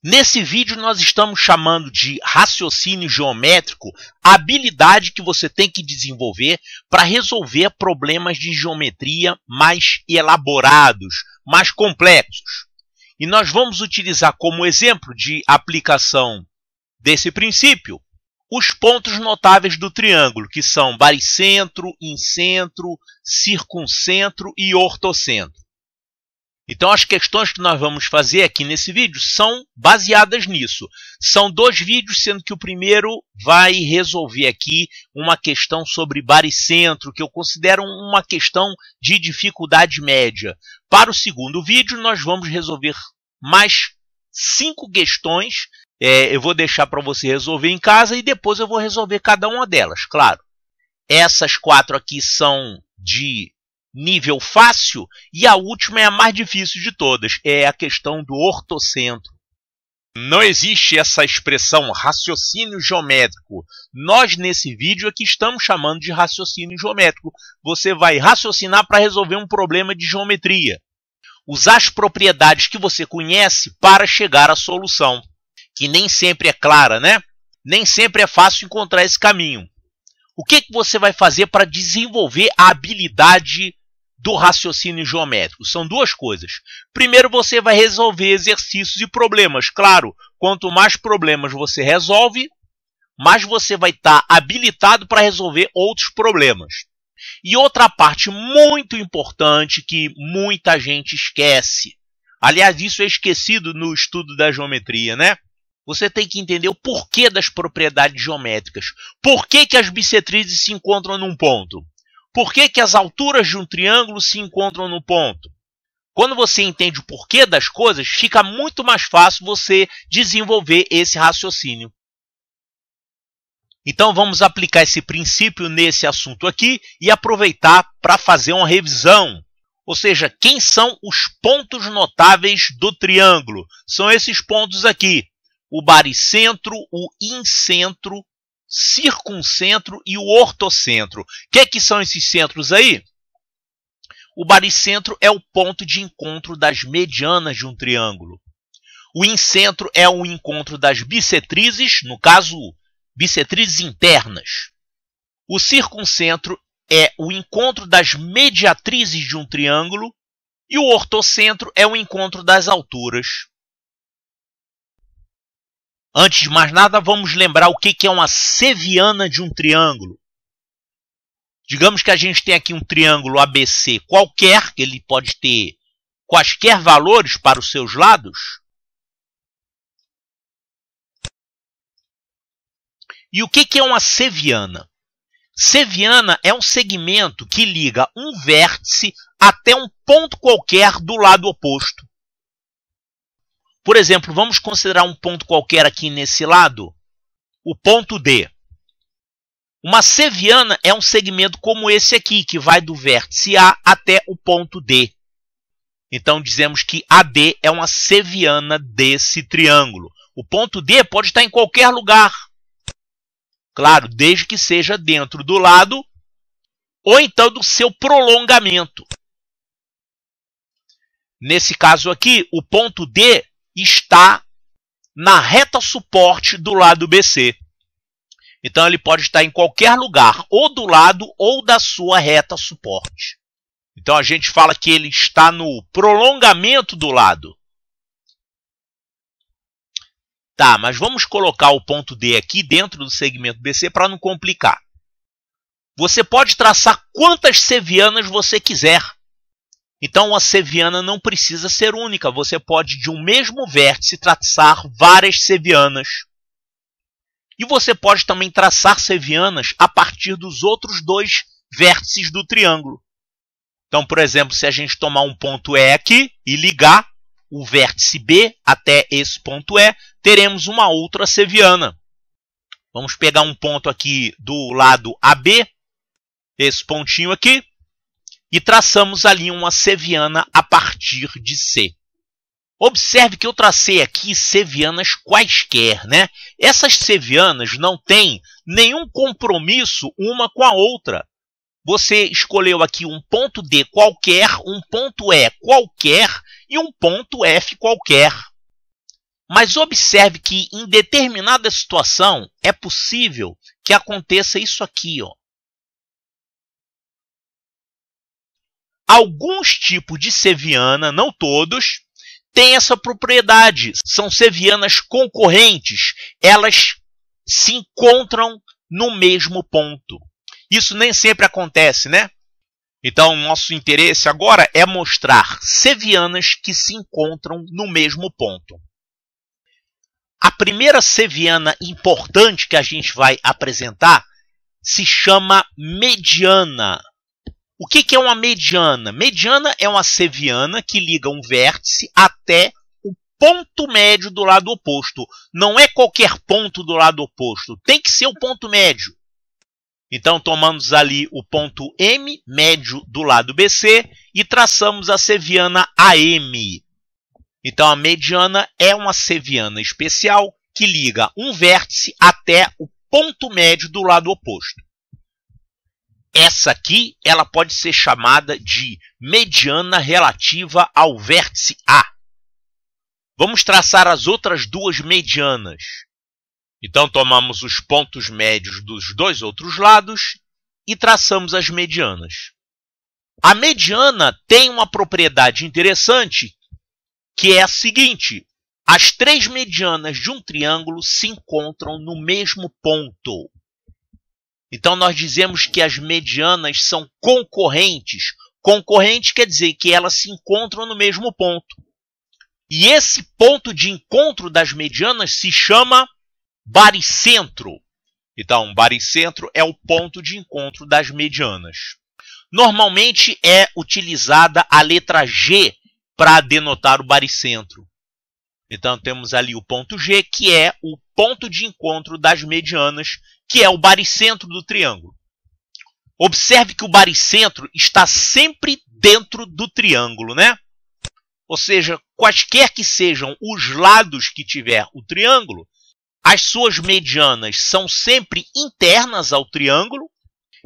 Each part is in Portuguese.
Nesse vídeo nós estamos chamando de raciocínio geométrico a habilidade que você tem que desenvolver para resolver problemas de geometria mais elaborados, mais complexos. E nós vamos utilizar como exemplo de aplicação desse princípio os pontos notáveis do triângulo, que são baricentro, incentro, circuncentro e ortocentro. Então, as questões que nós vamos fazer aqui nesse vídeo são baseadas nisso. São dois vídeos, sendo que o primeiro vai resolver aqui uma questão sobre baricentro, que eu considero uma questão de dificuldade média. Para o segundo vídeo, nós vamos resolver mais 5 questões. Eu vou deixar para você resolver em casa e depois eu vou resolver cada uma delas, claro. Essas 4 aqui são de nível fácil e a última é a mais difícil de todas, é a questão do ortocentro. Não existe essa expressão raciocínio geométrico. Nós, nesse vídeo, aqui estamos chamando de raciocínio geométrico. Você vai raciocinar para resolver um problema de geometria. Usar as propriedades que você conhece para chegar à solução, que nem sempre é clara, né? Nem sempre é fácil encontrar esse caminho. O que você vai fazer para desenvolver a habilidade do raciocínio geométrico? São duas coisas. Primeiro, você vai resolver exercícios e problemas. Claro, quanto mais problemas você resolve, mais você vai estar habilitado para resolver outros problemas. E outra parte muito importante que muita gente esquece. Aliás, isso é esquecido no estudo da geometria, né? Você tem que entender o porquê das propriedades geométricas. Por que as bissetrizes se encontram num ponto? Por que as alturas de um triângulo se encontram no ponto? Quando você entende o porquê das coisas, fica muito mais fácil você desenvolver esse raciocínio. Então vamos aplicar esse princípio nesse assunto aqui e aproveitar para fazer uma revisão. Ou seja, quem são os pontos notáveis do triângulo? São esses pontos aqui: o baricentro, o incentro, circuncentro e o ortocentro. O que são esses centros aí? O baricentro é o ponto de encontro das medianas de um triângulo. O incentro é o encontro das bissetrizes, no caso, bissetrizes internas. O circuncentro é o encontro das mediatrizes de um triângulo. E o ortocentro é o encontro das alturas. Antes de mais nada, vamos lembrar o que é uma seviana de um triângulo. Digamos que a gente tem aqui um triângulo ABC qualquer, que ele pode ter quaisquer valores para os seus lados. E o que é uma seviana? Seviana é um segmento que liga um vértice até um ponto qualquer do lado oposto. Por exemplo, vamos considerar um ponto qualquer aqui nesse lado, o ponto D. Uma seviana é um segmento como esse aqui, que vai do vértice A até o ponto D. Então, dizemos que AD é uma seviana desse triângulo. O ponto D pode estar em qualquer lugar. Claro, desde que seja dentro do lado ou então do seu prolongamento. Nesse caso aqui, o ponto D está na reta suporte do lado BC. Então, ele pode estar em qualquer lugar, ou do lado ou da sua reta suporte. Então, a gente fala que ele está no prolongamento do lado. Tá, mas vamos colocar o ponto D aqui dentro do segmento BC para não complicar. Você pode traçar quantas sevianas você quiser. Então, uma seviana não precisa ser única. Você pode, de um mesmo vértice, traçar várias sevianas. E você pode também traçar sevianas a partir dos outros 2 vértices do triângulo. Então, por exemplo, se a gente tomar um ponto E aqui e ligar o vértice B até esse ponto E, teremos uma outra seviana. Vamos pegar um ponto aqui do lado AB, esse pontinho aqui, e traçamos ali uma seviana a partir de C. Observe que eu tracei aqui sevianas quaisquer, né? Essas sevianas não têm nenhum compromisso uma com a outra. Você escolheu aqui um ponto D qualquer, um ponto E qualquer e um ponto F qualquer. Mas observe que em determinada situação é possível que aconteça isso aqui, ó. Alguns tipos de seviana, não todos, têm essa propriedade. São sevianas concorrentes. Elas se encontram no mesmo ponto. Isso nem sempre acontece, né? Então, nosso interesse agora é mostrar sevianas que se encontram no mesmo ponto. A primeira seviana importante que a gente vai apresentar se chama mediana. O que é uma mediana? Mediana é uma seviana que liga um vértice até o ponto médio do lado oposto. Não é qualquer ponto do lado oposto, tem que ser o ponto médio. Então, tomamos ali o ponto M, médio do lado BC, e traçamos a seviana AM. Então, a mediana é uma seviana especial que liga um vértice até o ponto médio do lado oposto. Essa aqui, ela pode ser chamada de mediana relativa ao vértice A. Vamos traçar as outras duas medianas. Então, tomamos os pontos médios dos dois outros lados e traçamos as medianas. A mediana tem uma propriedade interessante, que é a seguinte: as três medianas de um triângulo se encontram no mesmo ponto. Então, nós dizemos que as medianas são concorrentes. Concorrente quer dizer que elas se encontram no mesmo ponto. E esse ponto de encontro das medianas se chama baricentro. Então, baricentro é o ponto de encontro das medianas. Normalmente é utilizada a letra G para denotar o baricentro. Então, temos ali o ponto G, que é o ponto de encontro das medianas, que é o baricentro do triângulo. Observe que o baricentro está sempre dentro do triângulo, né? Ou seja, quaisquer que sejam os lados que tiver o triângulo, as suas medianas são sempre internas ao triângulo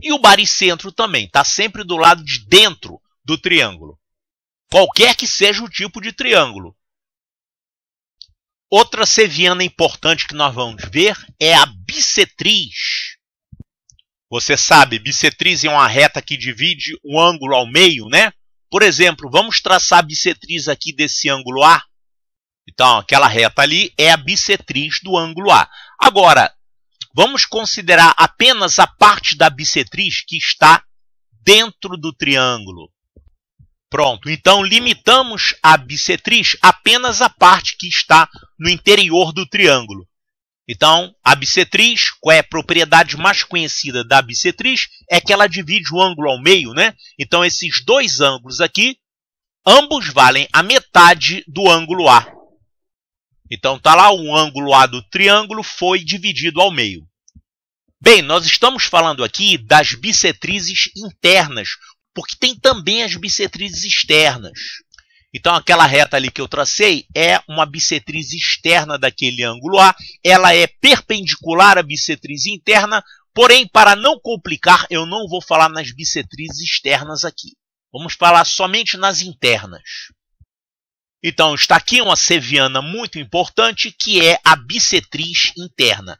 e o baricentro também está sempre do lado de dentro do triângulo. Qualquer que seja o tipo de triângulo. Outra seviana importante que nós vamos ver é a bissetriz. Você sabe, bissetriz é uma reta que divide o ângulo ao meio, né? Por exemplo, vamos traçar a bissetriz aqui desse ângulo A. Então, aquela reta ali é a bissetriz do ângulo A. Agora, vamos considerar apenas a parte da bissetriz que está dentro do triângulo. Pronto, então limitamos a bissetriz apenas à parte que está no interior do triângulo. Então, a bissetriz, qual é a propriedade mais conhecida da bissetriz? É que ela divide o ângulo ao meio, né? Então, esses dois ângulos aqui, ambos valem a metade do ângulo A. Então, está lá o ângulo A do triângulo foi dividido ao meio. Bem, nós estamos falando aqui das bissetrizes internas, porque tem também as bissetrizes externas. Então, aquela reta ali que eu tracei é uma bissetriz externa daquele ângulo A. Ela é perpendicular à bissetriz interna, porém, para não complicar, eu não vou falar nas bissetrizes externas aqui. Vamos falar somente nas internas. Então, está aqui uma seviana muito importante, que é a bissetriz interna.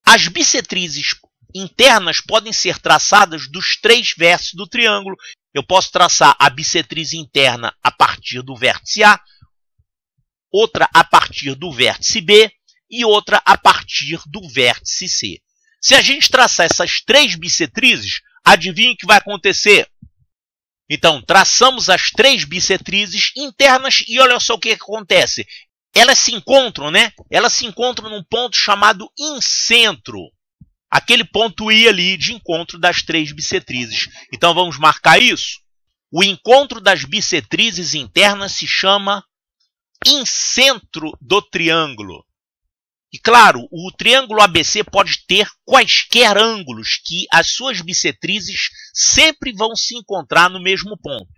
As bissetrizes internas podem ser traçadas dos três vértices do triângulo. Eu posso traçar a bissetriz interna a partir do vértice A, outra a partir do vértice B e outra a partir do vértice C. Se a gente traçar essas três bissetrizes, adivinhe o que vai acontecer? Então, traçamos as três bissetrizes internas e olha só o que acontece. Elas se encontram, né? Elas se encontram num ponto chamado incentro. Aquele ponto I ali de encontro das três bissetrizes. Então, vamos marcar isso? O encontro das bissetrizes internas se chama incentro do triângulo. E, claro, o triângulo ABC pode ter quaisquer ângulos que as suas bissetrizes sempre vão se encontrar no mesmo ponto.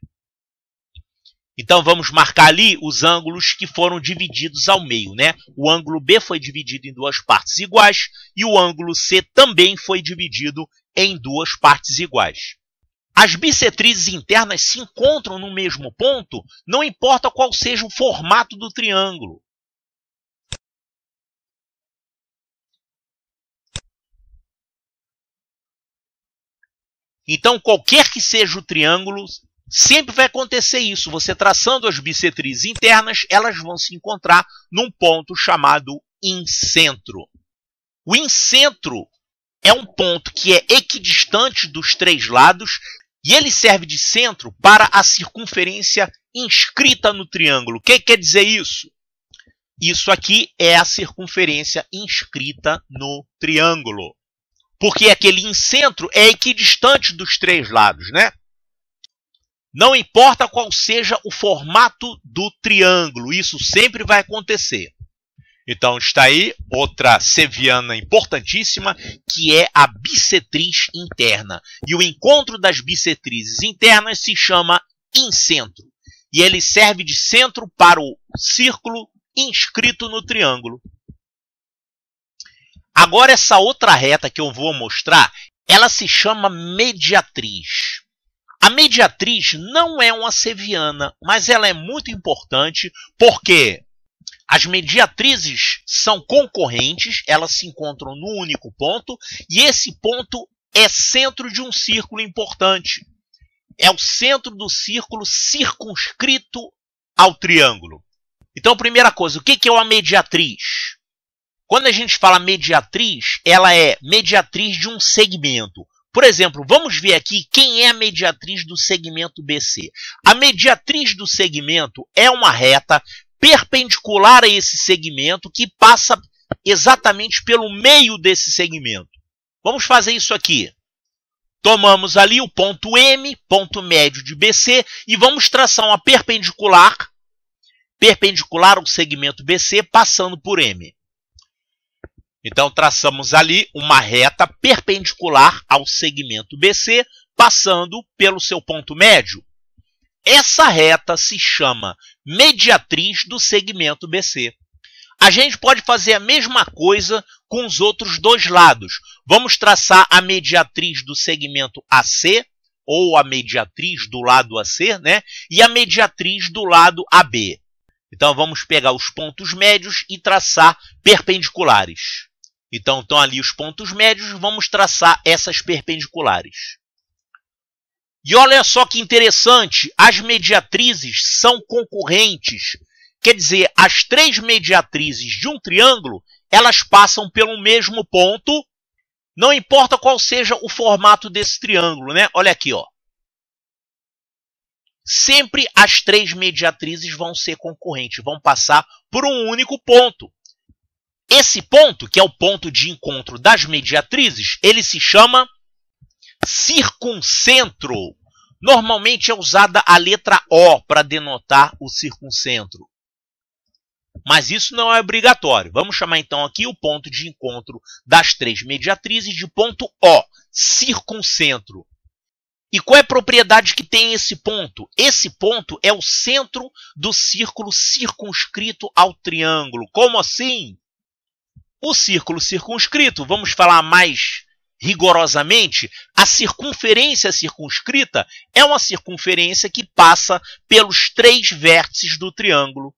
Então, vamos marcar ali os ângulos que foram divididos ao meio, né? O ângulo B foi dividido em duas partes iguais e o ângulo C também foi dividido em duas partes iguais. As bissetrizes internas se encontram no mesmo ponto, não importa qual seja o formato do triângulo. Então, qualquer que seja o triângulo, sempre vai acontecer isso. Você traçando as bissetrizes internas, elas vão se encontrar num ponto chamado incentro. O incentro é um ponto que é equidistante dos três lados e ele serve de centro para a circunferência inscrita no triângulo. O que quer dizer isso? Isso aqui é a circunferência inscrita no triângulo. Porque aquele incentro é equidistante dos três lados, né? Não importa qual seja o formato do triângulo, isso sempre vai acontecer. Então está aí outra seviana importantíssima, que é a bissetriz interna. E o encontro das bissetrizes internas se chama incentro. E ele serve de centro para o círculo inscrito no triângulo. Agora essa outra reta que eu vou mostrar, ela se chama mediatriz. A mediatriz não é uma seviana, mas ela é muito importante porque as mediatrizes são concorrentes, elas se encontram no único ponto, e esse ponto é centro de um círculo importante. É o centro do círculo circunscrito ao triângulo. Então, primeira coisa, o que é uma mediatriz? Quando a gente fala mediatriz, ela é mediatriz de um segmento. Por exemplo, vamos ver aqui quem é a mediatriz do segmento BC. A mediatriz do segmento é uma reta perpendicular a esse segmento que passa exatamente pelo meio desse segmento. Vamos fazer isso aqui. Tomamos ali o ponto M, ponto médio de BC, e vamos traçar uma perpendicular ao segmento BC, passando por M. Então, traçamos ali uma reta perpendicular ao segmento BC, passando pelo seu ponto médio. Essa reta se chama mediatriz do segmento BC. A gente pode fazer a mesma coisa com os outros dois lados. Vamos traçar a mediatriz do segmento AC, ou a mediatriz do lado AC, né? E a mediatriz do lado AB. Então, vamos pegar os pontos médios e traçar perpendiculares. Então, estão ali os pontos médios, vamos traçar essas perpendiculares. E olha só que interessante, as mediatrizes são concorrentes. Quer dizer, as três mediatrizes de um triângulo, elas passam pelo mesmo ponto, não importa qual seja o formato desse triângulo, né? Olha aqui, ó. Sempre as três mediatrizes vão ser concorrentes, vão passar por um único ponto. Esse ponto, que é o ponto de encontro das mediatrizes, ele se chama circuncentro. Normalmente é usada a letra O para denotar o circuncentro. Mas isso não é obrigatório. Vamos chamar então aqui o ponto de encontro das três mediatrizes de ponto O, circuncentro. E qual é a propriedade que tem esse ponto? Esse ponto é o centro do círculo circunscrito ao triângulo. Como assim? O círculo circunscrito, vamos falar mais rigorosamente, a circunferência circunscrita é uma circunferência que passa pelos três vértices do triângulo.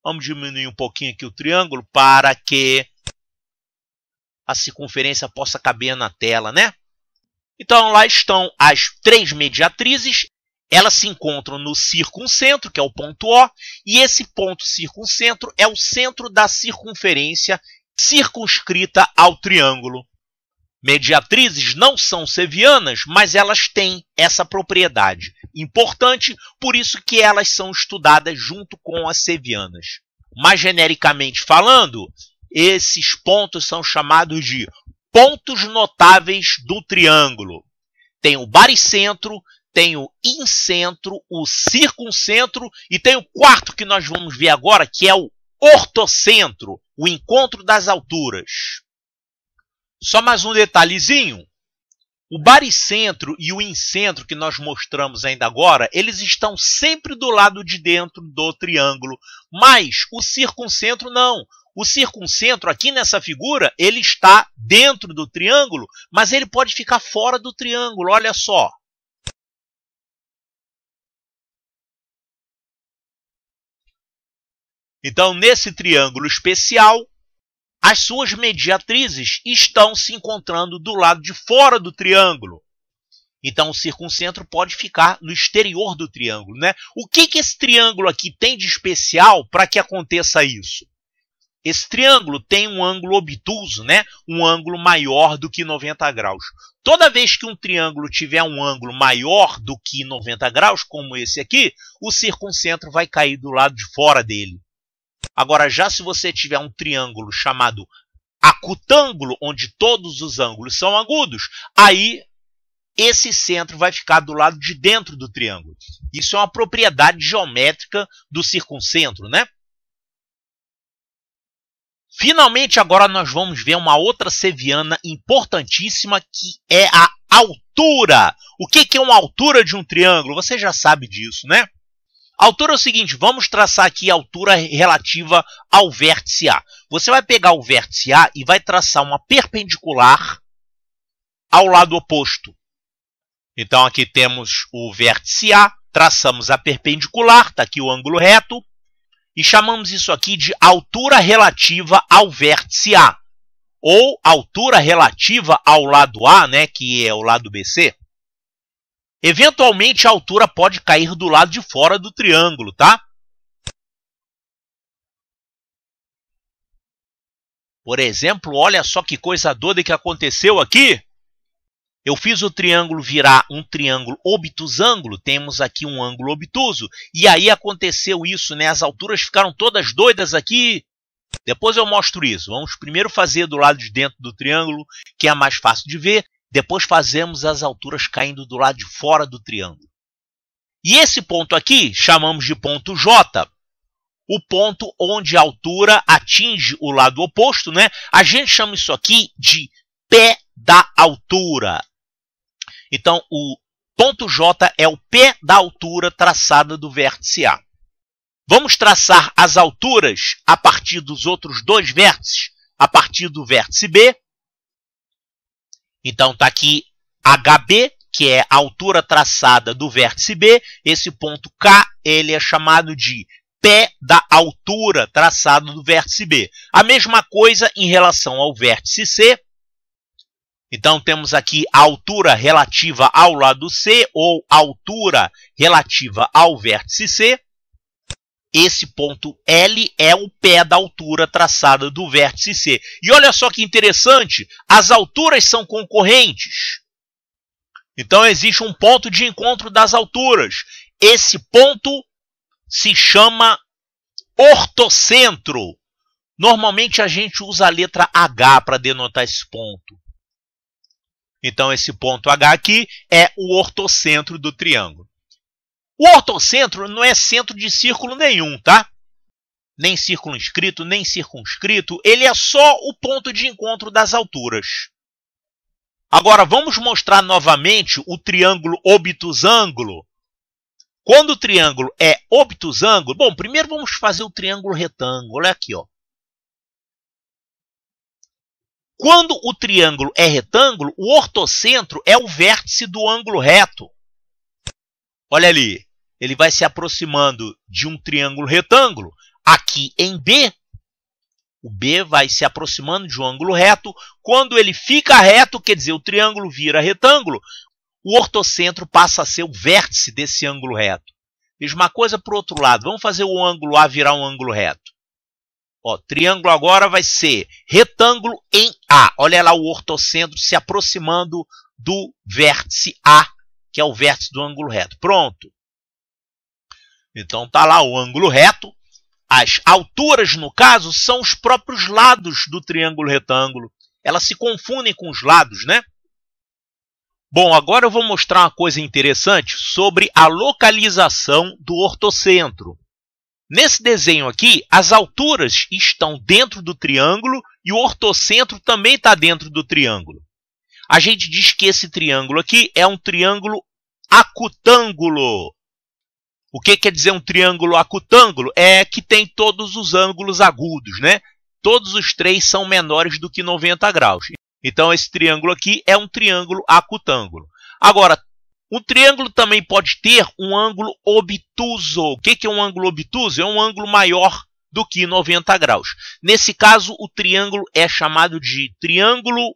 Vamos diminuir um pouquinho aqui o triângulo para que a circunferência possa caber na tela, né? Então, lá estão as três mediatrizes. Elas se encontram no circuncentro, que é o ponto O, e esse ponto circuncentro é o centro da circunferência circunscrita ao triângulo. Mediatrizes não são sevianas, mas elas têm essa propriedade importante, por isso que elas são estudadas junto com as sevianas. Mais genericamente falando, esses pontos são chamados de pontos notáveis do triângulo. Tem o baricentro, tem o incentro, o circuncentro e tem o quarto que nós vamos ver agora, que é o ortocentro, o encontro das alturas. Só mais um detalhezinho. O baricentro e o incentro que nós mostramos ainda agora, eles estão sempre do lado de dentro do triângulo, mas o circuncentro não. O circuncentro, aqui nessa figura, ele está dentro do triângulo, mas ele pode ficar fora do triângulo, olha só. Então, nesse triângulo especial, as suas mediatrizes estão se encontrando do lado de fora do triângulo. Então, o circuncentro pode ficar no exterior do triângulo, né? O que esse triângulo aqui tem de especial para que aconteça isso? Esse triângulo tem um ângulo obtuso, né? Um ângulo maior do que 90 graus. Toda vez que um triângulo tiver um ângulo maior do que 90 graus, como esse aqui, o circuncentro vai cair do lado de fora dele. Agora, já se você tiver um triângulo chamado acutângulo, onde todos os ângulos são agudos, aí esse centro vai ficar do lado de dentro do triângulo. Isso é uma propriedade geométrica do circuncentro, né? Finalmente, agora nós vamos ver uma outra seviana importantíssima, que é a altura. O que é uma altura de um triângulo? Você já sabe disso, né? A altura é o seguinte, vamos traçar aqui a altura relativa ao vértice A. Você vai pegar o vértice A e vai traçar uma perpendicular ao lado oposto. Então, aqui temos o vértice A, traçamos a perpendicular, está aqui o ângulo reto, e chamamos isso aqui de altura relativa ao vértice A, ou altura relativa ao lado A, né, que é o lado BC. Eventualmente, a altura pode cair do lado de fora do triângulo, tá? Por exemplo, olha só que coisa doida que aconteceu aqui. Eu fiz o triângulo virar um triângulo obtusângulo, temos aqui um ângulo obtuso, e aí aconteceu isso, né? As alturas ficaram todas doidas aqui. Depois eu mostro isso. Vamos primeiro fazer do lado de dentro do triângulo, que é mais fácil de ver. Depois fazemos as alturas caindo do lado de fora do triângulo. E esse ponto aqui, chamamos de ponto J. O ponto onde a altura atinge o lado oposto, né? A gente chama isso aqui de pé da altura. Então, o ponto J é o pé da altura traçada do vértice A. Vamos traçar as alturas a partir dos outros dois vértices, a partir do vértice B. Então, está aqui HB, que é a altura traçada do vértice B. Esse ponto K, ele é chamado de pé da altura traçado do vértice B. A mesma coisa em relação ao vértice C. Então, temos aqui a altura relativa ao lado C, ou altura relativa ao vértice C. Esse ponto L é o pé da altura traçada do vértice C. E olha só que interessante, as alturas são concorrentes. Então, existe um ponto de encontro das alturas. Esse ponto se chama ortocentro. Normalmente, a gente usa a letra H para denotar esse ponto. Então, esse ponto H aqui é o ortocentro do triângulo. O ortocentro não é centro de círculo nenhum, tá? Nem círculo inscrito, nem circunscrito. Ele é só o ponto de encontro das alturas. Agora, vamos mostrar novamente o triângulo obtusângulo. Quando o triângulo é obtusângulo... Bom, primeiro vamos fazer o triângulo retângulo. Olha aqui, ó. Quando o triângulo é retângulo, o ortocentro é o vértice do ângulo reto. Olha ali, ele vai se aproximando de um triângulo retângulo. Aqui em B, o B vai se aproximando de um ângulo reto. Quando ele fica reto, quer dizer, o triângulo vira retângulo, o ortocentro passa a ser o vértice desse ângulo reto. Mesma coisa para o outro lado. Vamos fazer o ângulo A virar um ângulo reto. Ó, triângulo agora vai ser retângulo em A. Olha lá o ortocentro se aproximando do vértice A, que é o vértice do ângulo reto. Pronto. Então, está lá o ângulo reto. As alturas, no caso, são os próprios lados do triângulo retângulo. Elas se confundem com os lados, né? Bom, agora eu vou mostrar uma coisa interessante sobre a localização do ortocentro. Nesse desenho aqui, as alturas estão dentro do triângulo e o ortocentro também está dentro do triângulo. A gente diz que esse triângulo aqui é um triângulo acutângulo. O que quer dizer um triângulo acutângulo? É que tem todos os ângulos agudos, né? Todos os três são menores do que 90 graus. Então, esse triângulo aqui é um triângulo acutângulo. Agora, o triângulo também pode ter um ângulo obtuso. O que é um ângulo obtuso? É um ângulo maior do que 90 graus. Nesse caso, o triângulo é chamado de triângulo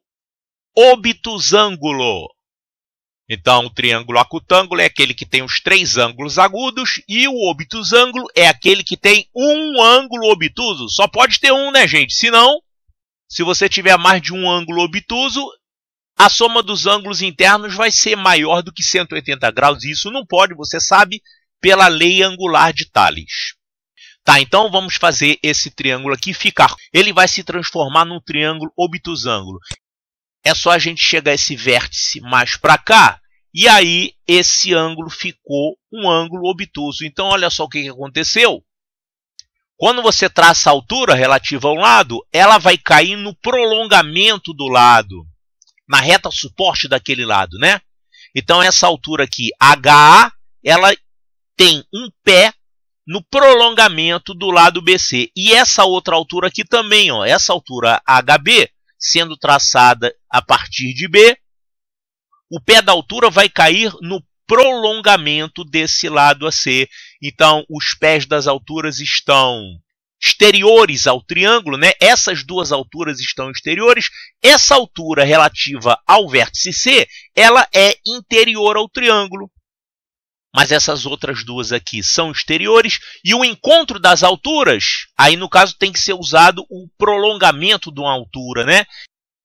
obtusângulo. Então, o triângulo acutângulo é aquele que tem os 3 ângulos agudos e o obtusângulo é aquele que tem um ângulo obtuso. Só pode ter um, né, gente? Senão, se você tiver mais de um ângulo obtuso, a soma dos ângulos internos vai ser maior do que 180 graus. E isso não pode, você sabe, pela lei angular de Thales. Tá, então vamos fazer esse triângulo aqui ficar. Ele vai se transformar num triângulo obtusângulo. É só a gente chegar esse vértice mais para cá, e aí esse ângulo ficou um ângulo obtuso. Então, olha só o que aconteceu. Quando você traça a altura relativa ao lado, ela vai cair no prolongamento do lado, na reta suporte daquele lado, né? Então, essa altura aqui, HA, ela tem um pé no prolongamento do lado BC. E essa outra altura aqui também, ó, essa altura HB, sendo traçada a partir de B, o pé da altura vai cair no prolongamento desse lado AC. Então, os pés das alturas estão exteriores ao triângulo, né? Essas duas alturas estão exteriores. Essa altura relativa ao vértice C, ela é interior ao triângulo. Mas essas outras duas aqui são exteriores. E o encontro das alturas, aí no caso tem que ser usado o prolongamento de uma altura, né?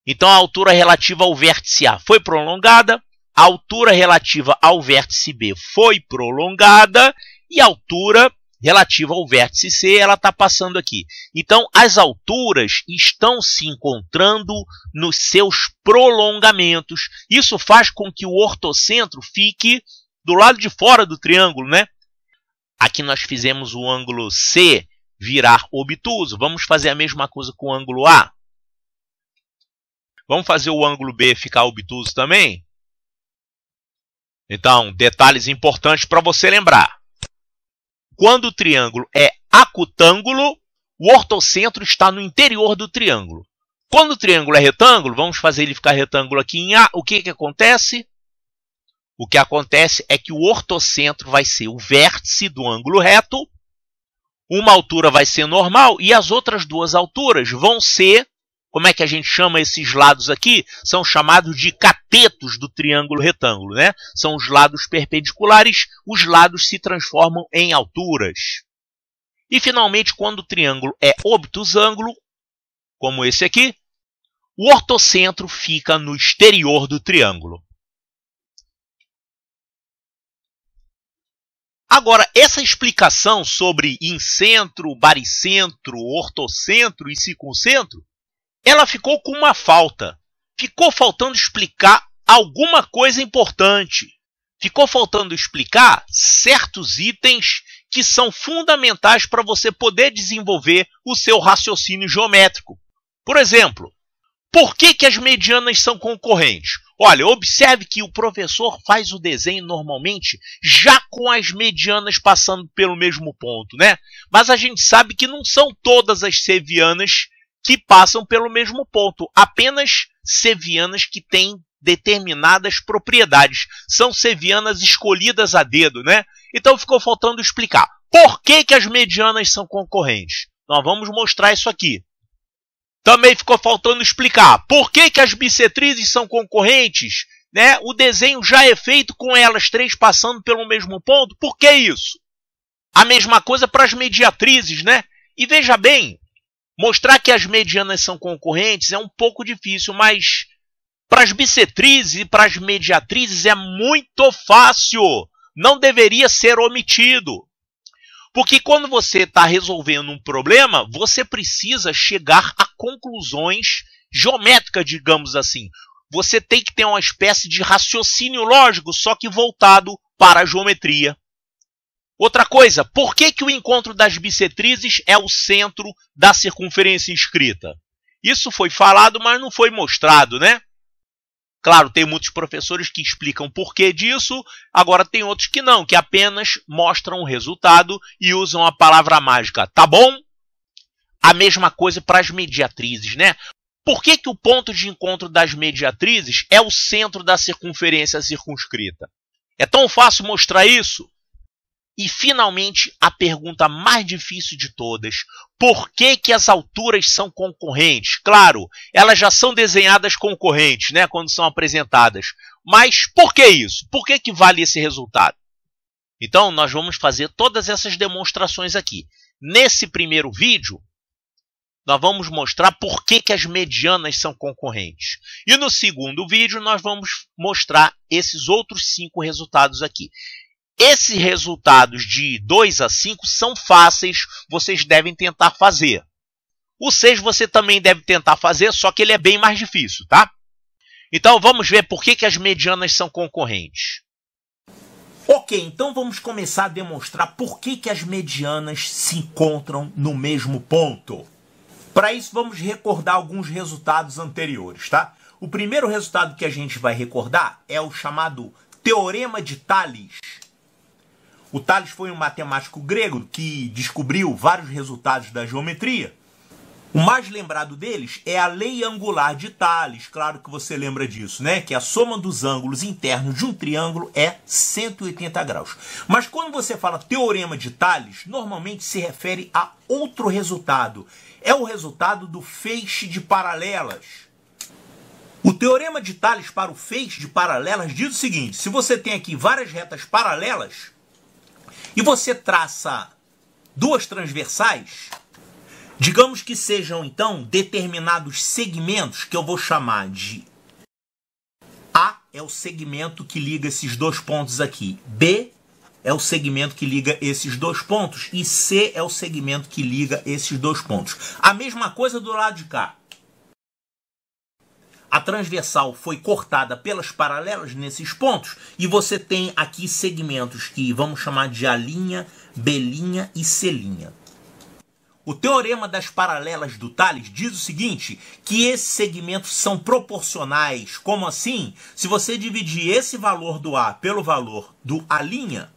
Então a altura relativa ao vértice A foi prolongada, a altura relativa ao vértice B foi prolongada e a altura relativa ao vértice C ela está passando aqui. Então as alturas estão se encontrando nos seus prolongamentos. Isso faz com que o ortocentro fique do lado de fora do triângulo, né? Aqui nós fizemos o ângulo C virar obtuso. Vamos fazer a mesma coisa com o ângulo A. Vamos fazer o ângulo B ficar obtuso também? Então, detalhes importantes para você lembrar. Quando o triângulo é acutângulo, o ortocentro está no interior do triângulo. Quando o triângulo é retângulo, vamos fazer ele ficar retângulo aqui em A. O que acontece? O que acontece é que o ortocentro vai ser o vértice do ângulo reto, uma altura vai ser normal e as outras duas alturas vão ser, como é que a gente chama esses lados aqui? São chamados de catetos do triângulo retângulo, né? São os lados perpendiculares, os lados se transformam em alturas. E finalmente, quando o triângulo é obtusângulo, como esse aqui, o ortocentro fica no exterior do triângulo. Agora, essa explicação sobre incentro, baricentro, ortocentro e circuncentro, ela ficou com uma falta. Ficou faltando explicar alguma coisa importante. Ficou faltando explicar certos itens que são fundamentais para você poder desenvolver o seu raciocínio geométrico. Por exemplo, por que as medianas são concorrentes? Olha, observe que o professor faz o desenho normalmente já com as medianas passando pelo mesmo ponto, né? Mas a gente sabe que não são todas as sevianas que passam pelo mesmo ponto. Apenas sevianas que têm determinadas propriedades. São sevianas escolhidas a dedo, né? Então ficou faltando explicar. Por que as medianas são concorrentes? Nós vamos mostrar isso aqui. Também ficou faltando explicar por que as bissetrizes são concorrentes, né? O desenho já é feito com elas três passando pelo mesmo ponto. Por que isso? A mesma coisa para as mediatrizes, né? E veja bem, mostrar que as medianas são concorrentes é um pouco difícil, mas para as bissetrizes e para as mediatrizes é muito fácil. Não deveria ser omitido. Porque quando você está resolvendo um problema, você precisa chegar a conclusões geométricas, digamos assim. Você tem que ter uma espécie de raciocínio lógico, só que voltado para a geometria. Outra coisa, por que o encontro das bissetrizes é o centro da circunferência inscrita? Isso foi falado, mas não foi mostrado, né? Claro, tem muitos professores que explicam o porquê disso, agora tem outros que não, que apenas mostram o resultado e usam a palavra mágica, tá bom? A mesma coisa para as mediatrizes, né? Por que o ponto de encontro das mediatrizes é o centro da circunferência circunscrita? É tão fácil mostrar isso? E, finalmente, a pergunta mais difícil de todas. Por que que as alturas são concorrentes? Claro, elas já são desenhadas concorrentes, né, quando são apresentadas. Mas por que isso? Por que que vale esse resultado? Então, nós vamos fazer todas essas demonstrações aqui. Nesse primeiro vídeo, nós vamos mostrar por que que as medianas são concorrentes. E no segundo vídeo, nós vamos mostrar esses outros 5 resultados aqui. Esses resultados de 2 a 5 são fáceis, vocês devem tentar fazer. O 6 você também deve tentar fazer, só que ele é bem mais difícil, tá? Então vamos ver por que que as medianas são concorrentes. Ok, então vamos começar a demonstrar por que que as medianas se encontram no mesmo ponto. Para isso vamos recordar alguns resultados anteriores, tá? O primeiro resultado que a gente vai recordar é o chamado Teorema de Tales. O Tales foi um matemático grego que descobriu vários resultados da geometria. O mais lembrado deles é a lei angular de Tales. Claro que você lembra disso, né? Que a soma dos ângulos internos de um triângulo é 180 graus. Mas quando você fala teorema de Tales, normalmente se refere a outro resultado. É o resultado do feixe de paralelas. O teorema de Tales para o feixe de paralelas diz o seguinte: se você tem aqui várias retas paralelas e você traça duas transversais, digamos que sejam então determinados segmentos que eu vou chamar de A é o segmento que liga esses dois pontos aqui, B é o segmento que liga esses dois pontos e C é o segmento que liga esses dois pontos. A mesma coisa do lado de cá. A transversal foi cortada pelas paralelas nesses pontos e você tem aqui segmentos que vamos chamar de A', B' e C'. O teorema das paralelas do Tales diz o seguinte, que esses segmentos são proporcionais. Como assim? Se você dividir esse valor do A pelo valor do A',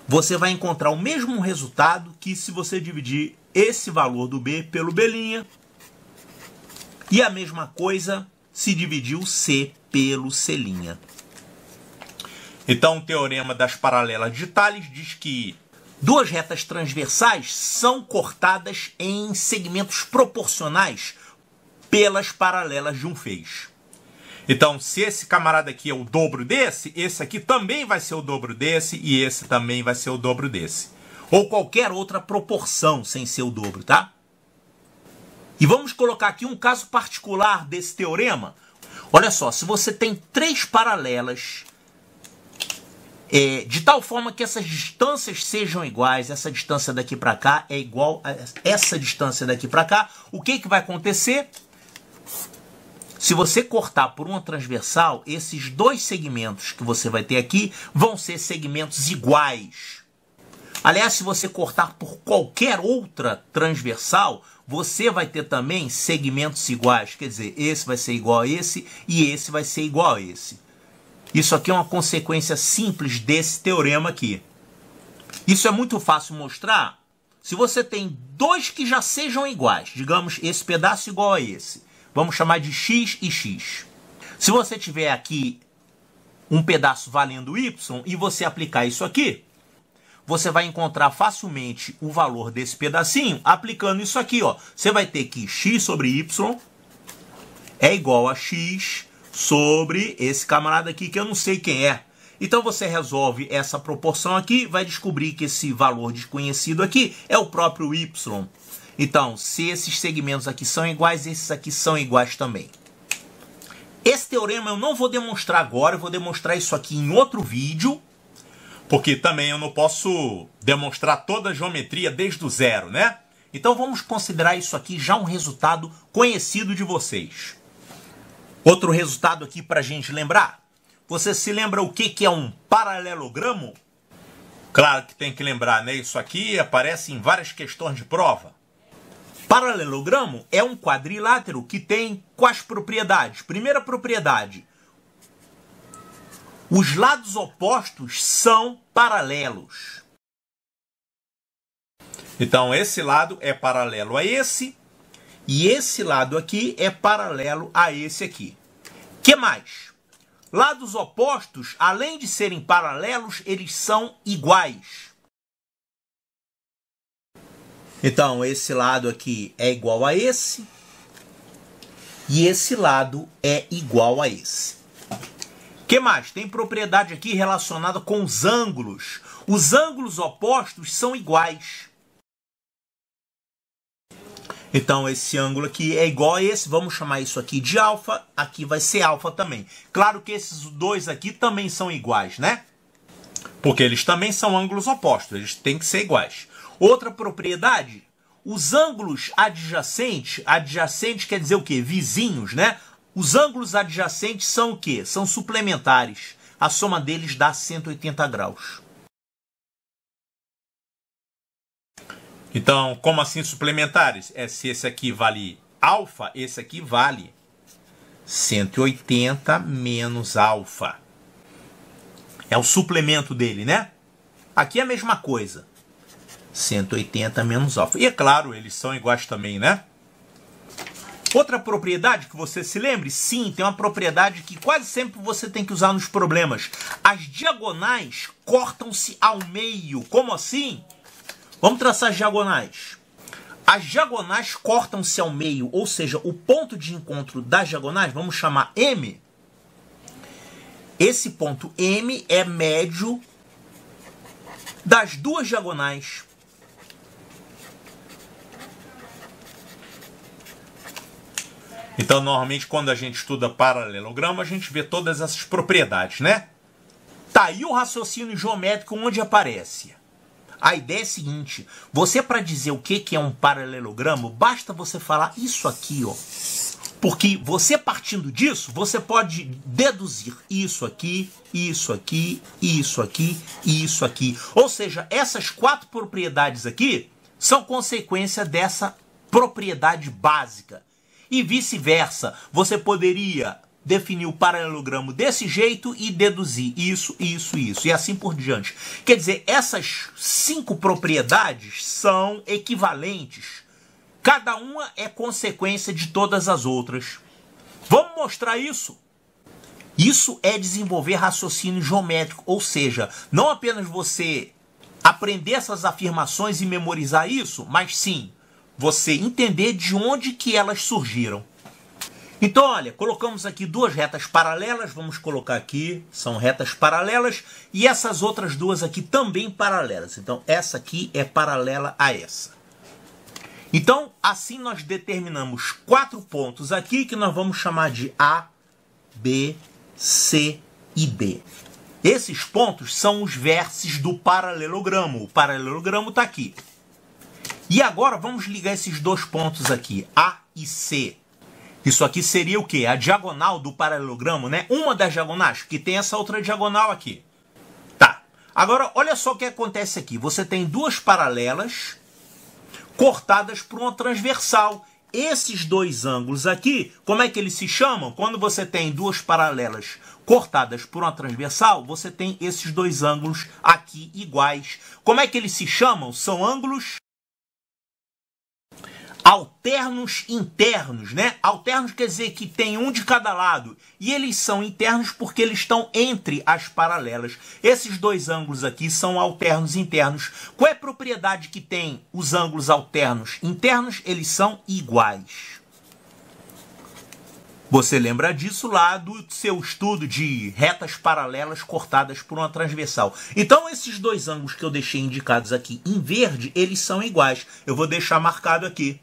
você vai encontrar o mesmo resultado que se você dividir esse valor do B pelo B'. E a mesma coisa se dividir o C pelo C'. Então, o teorema das paralelas de Tales diz que duas retas transversais são cortadas em segmentos proporcionais pelas paralelas de um feixe. Então, se esse camarada aqui é o dobro desse, esse aqui também vai ser o dobro desse e esse também vai ser o dobro desse. Ou qualquer outra proporção sem ser o dobro, tá? E vamos colocar aqui um caso particular desse teorema. Olha só, se você tem três paralelas, de tal forma que essas distâncias sejam iguais, essa distância daqui para cá é igual a essa distância daqui para cá, o que que vai acontecer? Se você cortar por uma transversal, esses dois segmentos que você vai ter aqui vão ser segmentos iguais. Aliás, se você cortar por qualquer outra transversal, você vai ter também segmentos iguais. Quer dizer, esse vai ser igual a esse e esse vai ser igual a esse. Isso aqui é uma consequência simples desse teorema aqui. Isso é muito fácil mostrar se você tem dois que já sejam iguais. Digamos, esse pedaço igual a esse. Vamos chamar de x e x. Se você tiver aqui um pedaço valendo y e você aplicar isso aqui, você vai encontrar facilmente o valor desse pedacinho aplicando isso aqui, ó. Você vai ter que x sobre y é igual a x sobre esse camarada aqui que eu não sei quem é. Então você resolve essa proporção aqui, vai descobrir que esse valor desconhecido aqui é o próprio y. Então, se esses segmentos aqui são iguais, esses aqui são iguais também. Esse teorema eu não vou demonstrar agora, eu vou demonstrar isso aqui em outro vídeo, porque também eu não posso demonstrar toda a geometria desde o zero, né? Então vamos considerar isso aqui já um resultado conhecido de vocês. Outro resultado aqui para a gente lembrar. Você se lembra o que é um paralelogramo? Claro que tem que lembrar, né? Isso aqui aparece em várias questões de prova. Paralelogramo é um quadrilátero que tem quais propriedades? Primeira propriedade: os lados opostos são paralelos. Então, esse lado é paralelo a esse, e esse lado aqui é paralelo a esse aqui. Que mais? Lados opostos, além de serem paralelos, eles são iguais. Então, esse lado aqui é igual a esse. E esse lado é igual a esse. O que mais? Tem propriedade aqui relacionada com os ângulos. Os ângulos opostos são iguais. Então, esse ângulo aqui é igual a esse. Vamos chamar isso aqui de alfa. Aqui vai ser alfa também. Claro que esses dois aqui também são iguais, né? Porque eles também são ângulos opostos. Eles têm que ser iguais. Outra propriedade. Os ângulos adjacentes. Adjacente quer dizer o quê? Vizinhos, né? Os ângulos adjacentes são o quê? São suplementares. A soma deles dá 180 graus. Então, como assim suplementares? Se esse aqui vale alfa, esse aqui vale 180 menos alfa. É o suplemento dele, né? Aqui é a mesma coisa. 180 menos alfa. E é claro, eles são iguais também, né? Outra propriedade que você se lembre? Sim, tem uma propriedade que quase sempre você tem que usar nos problemas. As diagonais cortam-se ao meio. Como assim? Vamos traçar as diagonais. As diagonais cortam-se ao meio, ou seja, o ponto de encontro das diagonais, vamos chamar M. Esse ponto M é médio das duas diagonais. Então, normalmente, quando a gente estuda paralelogramo, a gente vê todas essas propriedades, né? Tá, e o raciocínio geométrico onde aparece? A ideia é a seguinte, você para dizer o que é um paralelogramo, basta você falar isso aqui, ó. Porque você partindo disso, você pode deduzir isso aqui, isso aqui, isso aqui e isso aqui. Ou seja, essas quatro propriedades aqui são consequência dessa propriedade básica. E vice-versa, você poderia definir o paralelogramo desse jeito e deduzir isso, isso, isso, e assim por diante. Quer dizer, essas 5 propriedades são equivalentes. Cada uma é consequência de todas as outras. Vamos mostrar isso? Isso é desenvolver raciocínio geométrico, ou seja, não apenas você aprender essas afirmações e memorizar isso, mas sim, você entender de onde que elas surgiram. Então, olha, colocamos aqui duas retas paralelas, vamos colocar aqui, são retas paralelas, e essas outras duas aqui também paralelas. Então, essa aqui é paralela a essa. Então, assim nós determinamos 4 pontos aqui, que nós vamos chamar de A, B, C e D. Esses pontos são os vértices do paralelogramo. O paralelogramo está aqui. E agora vamos ligar esses 2 pontos aqui, A e C. Isso aqui seria o quê? A diagonal do paralelogramo, né? Uma das diagonais, que tem essa outra diagonal aqui. Tá. Agora, olha só o que acontece aqui. Você tem 2 paralelas cortadas por uma transversal. Esses 2 ângulos aqui, como é que eles se chamam? Quando você tem 2 paralelas cortadas por uma transversal, você tem esses 2 ângulos aqui iguais. Como é que eles se chamam? São ângulos alternos internos, né? Alternos quer dizer que tem um de cada lado. E eles são internos porque eles estão entre as paralelas. Esses 2 ângulos aqui são alternos internos. Qual é a propriedade que tem os ângulos alternos internos? Eles são iguais. Você lembra disso lá do seu estudo de retas paralelas cortadas por uma transversal. Então, esses 2 ângulos que eu deixei indicados aqui em verde, eles são iguais. Eu vou deixar marcado aqui.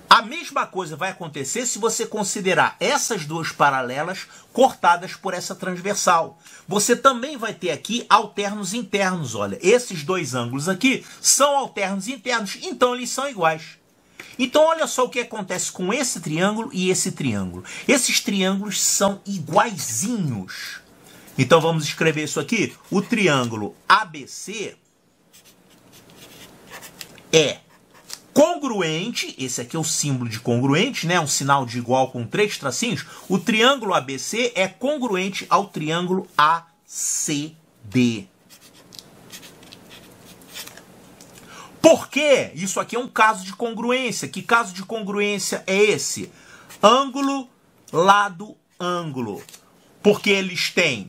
A mesma coisa vai acontecer se você considerar essas 2 paralelas cortadas por essa transversal. Você também vai ter aqui alternos internos. Olha, esses 2 ângulos aqui são alternos internos, então eles são iguais. Então olha só o que acontece com esse triângulo e esse triângulo. Esses triângulos são iguaizinhos. Então vamos escrever isso aqui. O triângulo ABC é congruente, esse aqui é o símbolo de congruente, né? Um sinal de igual com 3 tracinhos. O triângulo ABC é congruente ao triângulo ACD. Por quê? Isso aqui é um caso de congruência. Que caso de congruência é esse? Ângulo, lado, ângulo. Porque eles têm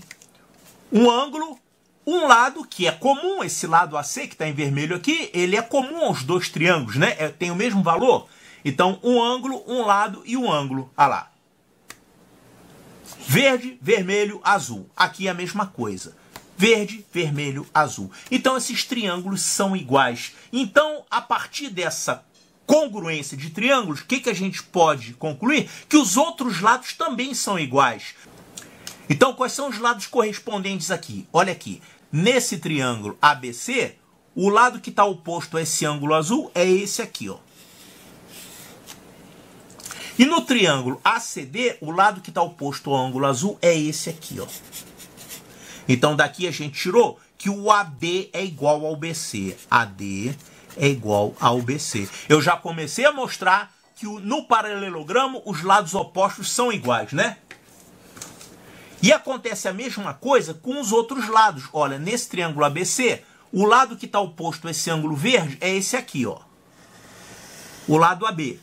um ângulo, um lado que é comum, esse lado AC que está em vermelho aqui, ele é comum aos dois triângulos, né? Tem o mesmo valor. Então, um ângulo, um lado e um ângulo. Olha lá. Verde, vermelho, azul. Aqui é a mesma coisa. Verde, vermelho, azul. Então, esses triângulos são iguais. Então, a partir dessa congruência de triângulos, o que a gente pode concluir? Que os outros lados também são iguais. Então, quais são os lados correspondentes aqui? Olha aqui. Nesse triângulo ABC, o lado que está oposto a esse ângulo azul é esse aqui, ó. E no triângulo ACD, o lado que está oposto ao ângulo azul é esse aqui, ó. Então, daqui a gente tirou que o AD é igual ao BC. AD é igual ao BC. Eu já comecei a mostrar que no paralelogramo os lados opostos são iguais, né? E acontece a mesma coisa com os outros lados. Olha, nesse triângulo ABC, o lado que está oposto a esse ângulo verde é esse aqui, ó. O lado AB.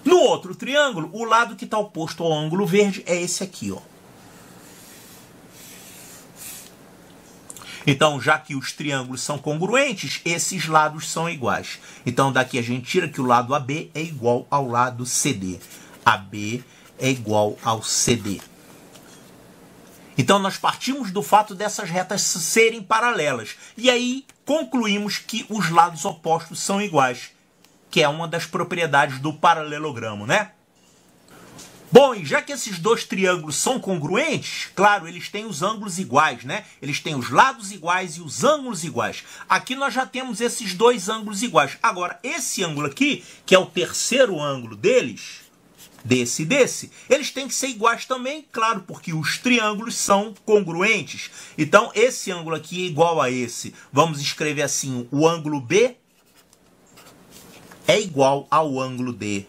No outro triângulo, o lado que está oposto ao ângulo verde é esse aqui, ó. Então, já que os triângulos são congruentes, esses lados são iguais. Então, daqui a gente tira que o lado AB é igual ao lado CD. AB é igual ao CD. Então, nós partimos do fato dessas retas serem paralelas. E aí, concluímos que os lados opostos são iguais, que é uma das propriedades do paralelogramo, né? Bom, e já que esses dois triângulos são congruentes, claro, eles têm os ângulos iguais, né? Eles têm os lados iguais e os ângulos iguais. Aqui nós já temos esses dois ângulos iguais. Agora, esse ângulo aqui, que é o terceiro ângulo deles, desse e desse, eles têm que ser iguais também, claro, porque os triângulos são congruentes. Então, esse ângulo aqui é igual a esse. Vamos escrever assim, o ângulo B é igual ao ângulo D.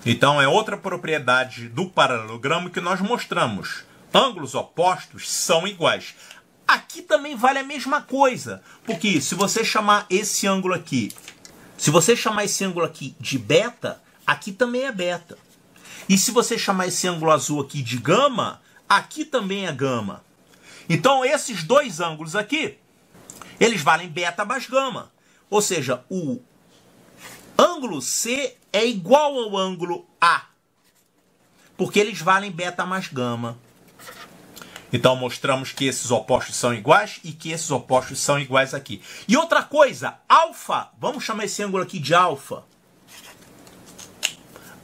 Então, é outra propriedade do paralelogramo que nós mostramos. Ângulos opostos são iguais. Aqui também vale a mesma coisa, porque se você chamar esse ângulo aqui, de beta, aqui também é beta. E se você chamar esse ângulo azul aqui de gama, aqui também é gama. Então, esses dois ângulos aqui, eles valem beta mais gama. Ou seja, o ângulo C é igual ao ângulo A, porque eles valem beta mais gama. Então, mostramos que esses opostos são iguais e que esses opostos são iguais aqui. E outra coisa, alfa, vamos chamar esse ângulo aqui de alfa.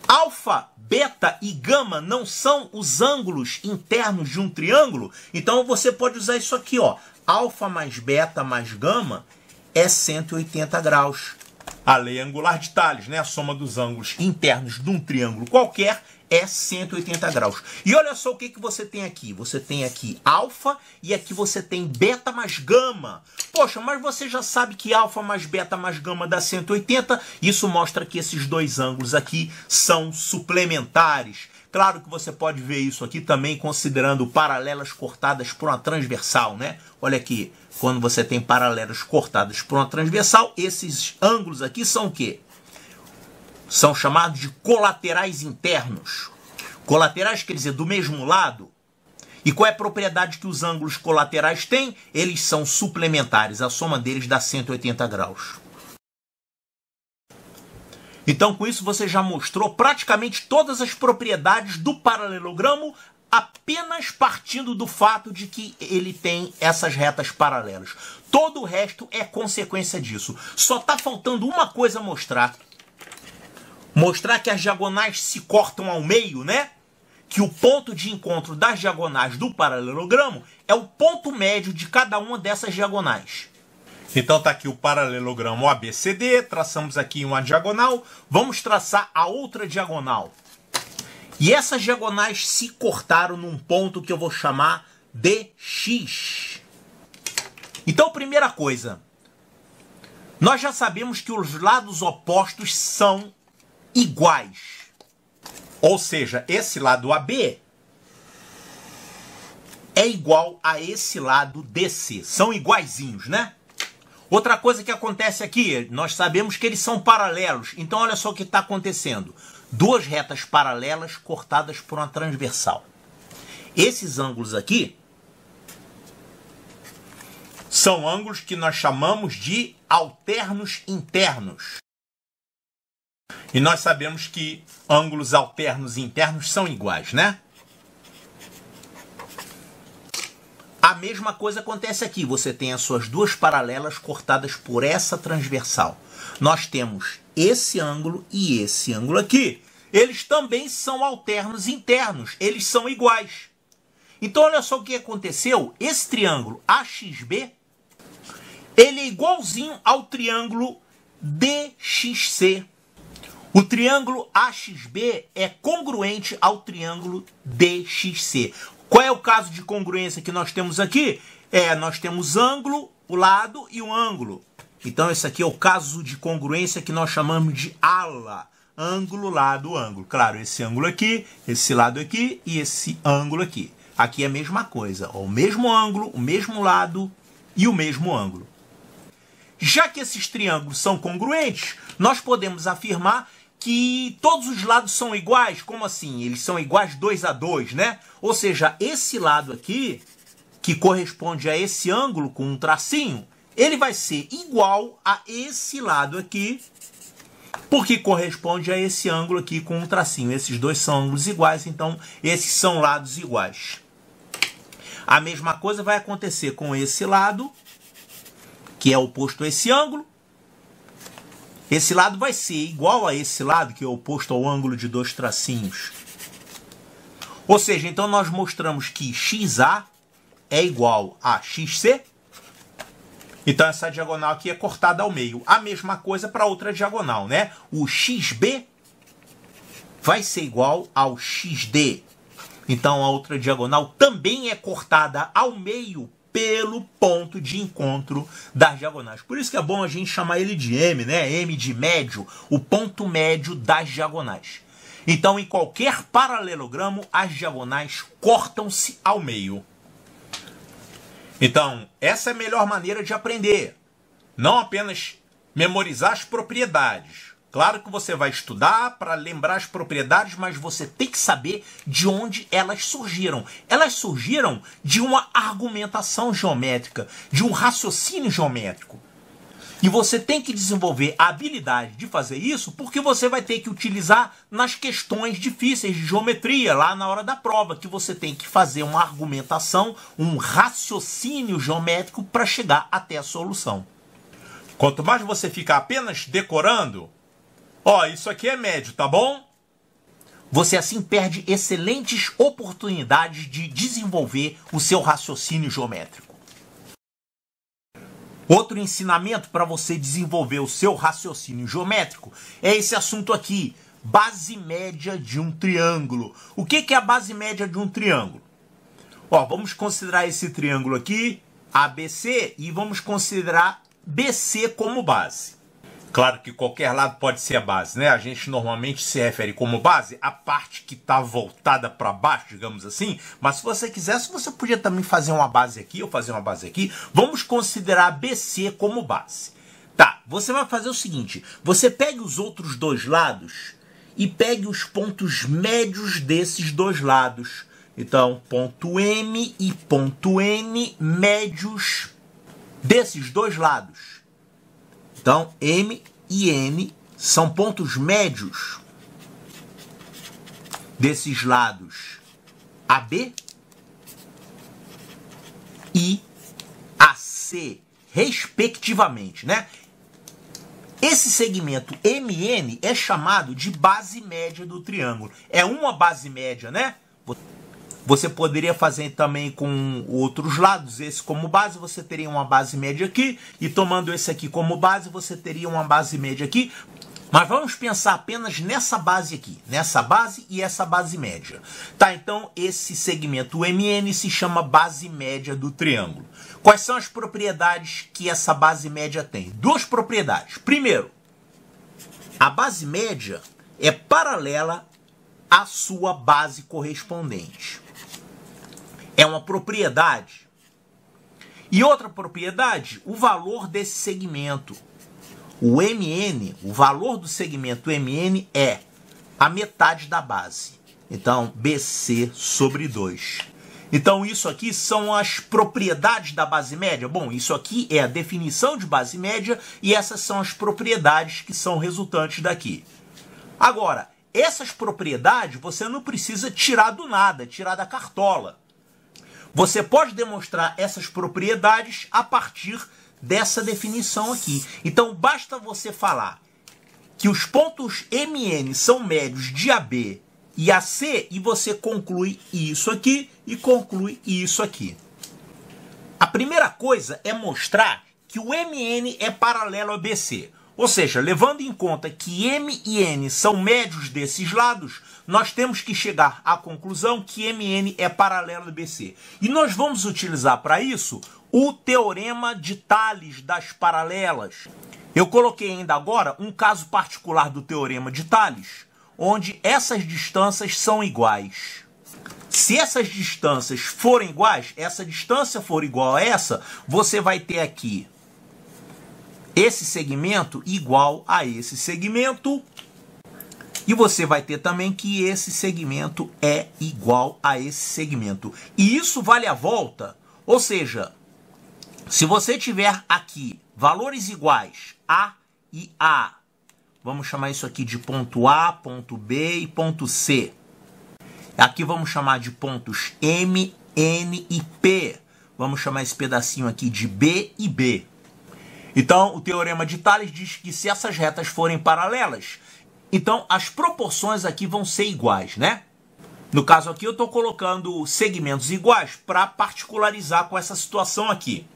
Alfa, beta e gama não são os ângulos internos de um triângulo? Então, você pode usar isso aqui, ó. Alfa mais beta mais gama é 180 graus. A lei angular de Tales, né? A soma dos ângulos internos de um triângulo qualquer é 180 graus. E olha só o que você tem aqui. Você tem aqui alfa e aqui você tem beta mais gama. Poxa, mas você já sabe que alfa mais beta mais gama dá 180. Isso mostra que esses dois ângulos aqui são suplementares. Claro que você pode ver isso aqui também considerando paralelas cortadas por uma transversal, né? Olha aqui, quando você tem paralelas cortadas por uma transversal, esses ângulos aqui são o quê? São chamados de colaterais internos. Colaterais quer dizer do mesmo lado. E qual é a propriedade que os ângulos colaterais têm? Eles são suplementares, a soma deles dá 180 graus. Então, com isso, você já mostrou praticamente todas as propriedades do paralelogramo, apenas partindo do fato de que ele tem essas retas paralelas. Todo o resto é consequência disso. Só está faltando uma coisa a mostrar. Mostrar que as diagonais se cortam ao meio, né? Que o ponto de encontro das diagonais do paralelogramo é o ponto médio de cada uma dessas diagonais. Então está aqui o paralelogramo ABCD, traçamos aqui uma diagonal, vamos traçar a outra diagonal. E essas diagonais se cortaram num ponto que eu vou chamar de X. Então, primeira coisa, nós já sabemos que os lados opostos são iguais. Ou seja, esse lado AB é igual a esse lado DC. São iguaizinhos, né? Outra coisa que acontece aqui, nós sabemos que eles são paralelos. Então, olha só o que está acontecendo. duas retas paralelas cortadas por uma transversal. Esses ângulos aqui são ângulos que nós chamamos de alternos internos. E nós sabemos que ângulos alternos e internos são iguais, né? A mesma coisa acontece aqui. Você tem as suas duas paralelas cortadas por essa transversal. Nós temos esse ângulo e esse ângulo aqui. Eles também são alternos internos. Eles são iguais. Então, olha só o que aconteceu. Esse triângulo AXB, ele é igualzinho ao triângulo DXC. O triângulo AXB é congruente ao triângulo DXC. Qual é o caso de congruência que nós temos aqui? Nós temos ângulo, o lado e o ângulo. Então, esse aqui é o caso de congruência que nós chamamos de ala. Ângulo, lado, ângulo. Claro, esse ângulo aqui, esse lado aqui e esse ângulo aqui. Aqui é a mesma coisa. O mesmo ângulo, o mesmo lado e o mesmo ângulo. Já que esses triângulos são congruentes, nós podemos afirmar que todos os lados são iguais. Como assim? Eles são iguais 2 a 2, né? Ou seja, esse lado aqui, que corresponde a esse ângulo com um tracinho, ele vai ser igual a esse lado aqui, porque corresponde a esse ângulo aqui com um tracinho. Esses dois são ângulos iguais, então esses são lados iguais. A mesma coisa vai acontecer com esse lado, que é oposto a esse ângulo. Esse lado vai ser igual a esse lado, que é oposto ao ângulo de dois tracinhos. Ou seja, então nós mostramos que XA é igual a XC. Então essa diagonal aqui é cortada ao meio. A mesma coisa para outra diagonal, né? O XB vai ser igual ao XD. Então a outra diagonal também é cortada ao meio pelo ponto de encontro das diagonais. Por isso que é bom a gente chamar ele de M, né? M de médio, o ponto médio das diagonais. Então, em qualquer paralelogramo, as diagonais cortam-se ao meio. Então, essa é a melhor maneira de aprender. Não apenas memorizar as propriedades. Claro que você vai estudar para lembrar as propriedades, mas você tem que saber de onde elas surgiram. Elas surgiram de uma argumentação geométrica, de um raciocínio geométrico. E você tem que desenvolver a habilidade de fazer isso, porque você vai ter que utilizar nas questões difíceis de geometria, lá na hora da prova, que você tem que fazer uma argumentação, um raciocínio geométrico para chegar até a solução. Quanto mais você ficar apenas decorando, isso aqui é médio, tá bom? Você assim perde excelentes oportunidades de desenvolver o seu raciocínio geométrico. Outro ensinamento para você desenvolver o seu raciocínio geométrico é esse assunto aqui, base média de um triângulo. O que é a base média de um triângulo? Vamos considerar esse triângulo aqui, ABC, e vamos considerar BC como base. Claro que qualquer lado pode ser a base, né? A gente normalmente se refere como base a parte que está voltada para baixo, digamos assim. Mas se você quisesse, você podia também fazer uma base aqui ou fazer uma base aqui. Vamos considerar BC como base. Tá, você vai fazer o seguinte. Você pega os outros dois lados e pegue os pontos médios desses dois lados. Então, ponto M e ponto N médios desses dois lados. Então, M e N são pontos médios desses lados AB e AC, respectivamente, né? Esse segmento MN é chamado de base média do triângulo. É uma base média, né? Você poderia fazer também com outros lados. Esse como base, você teria uma base média aqui. E tomando esse aqui como base, você teria uma base média aqui. Mas vamos pensar apenas nessa base aqui. Nessa base e essa base média. Tá, então esse segmento MN se chama base média do triângulo. Quais são as propriedades que essa base média tem? Duas propriedades. Primeiro, a base média é paralela à sua base correspondente. É uma propriedade. E outra propriedade, o valor desse segmento. O MN, o valor do segmento MN é a metade da base. Então, BC sobre 2. Então, isso aqui são as propriedades da base média. Bom, isso aqui é a definição de base média e essas são as propriedades que são resultantes daqui. Agora, essas propriedades você não precisa tirar do nada, tirar da cartola. Você pode demonstrar essas propriedades a partir dessa definição aqui. Então, basta você falar que os pontos MN são médios de AB e AC e você conclui isso aqui e conclui isso aqui. A primeira coisa é mostrar que o MN é paralelo a BC. Ou seja, levando em conta que M e N são médios desses lados, nós temos que chegar à conclusão que MN é paralelo a BC. E nós vamos utilizar para isso o teorema de Tales das paralelas. Eu coloquei ainda agora um caso particular do teorema de Tales, onde essas distâncias são iguais. Se essas distâncias forem iguais, essa distância for igual a essa, você vai ter aqui esse segmento igual a esse segmento. E você vai ter também que esse segmento é igual a esse segmento. E isso vale a volta. Ou seja, se você tiver aqui valores iguais, A e A, vamos chamar isso aqui de ponto A, ponto B e ponto C. Aqui vamos chamar de pontos M, N e P. Vamos chamar esse pedacinho aqui de B e B. Então, o teorema de Tales diz que se essas retas forem paralelas, então as proporções aqui vão ser iguais, né? No caso aqui, eu estou colocando segmentos iguais para particularizar com essa situação aqui.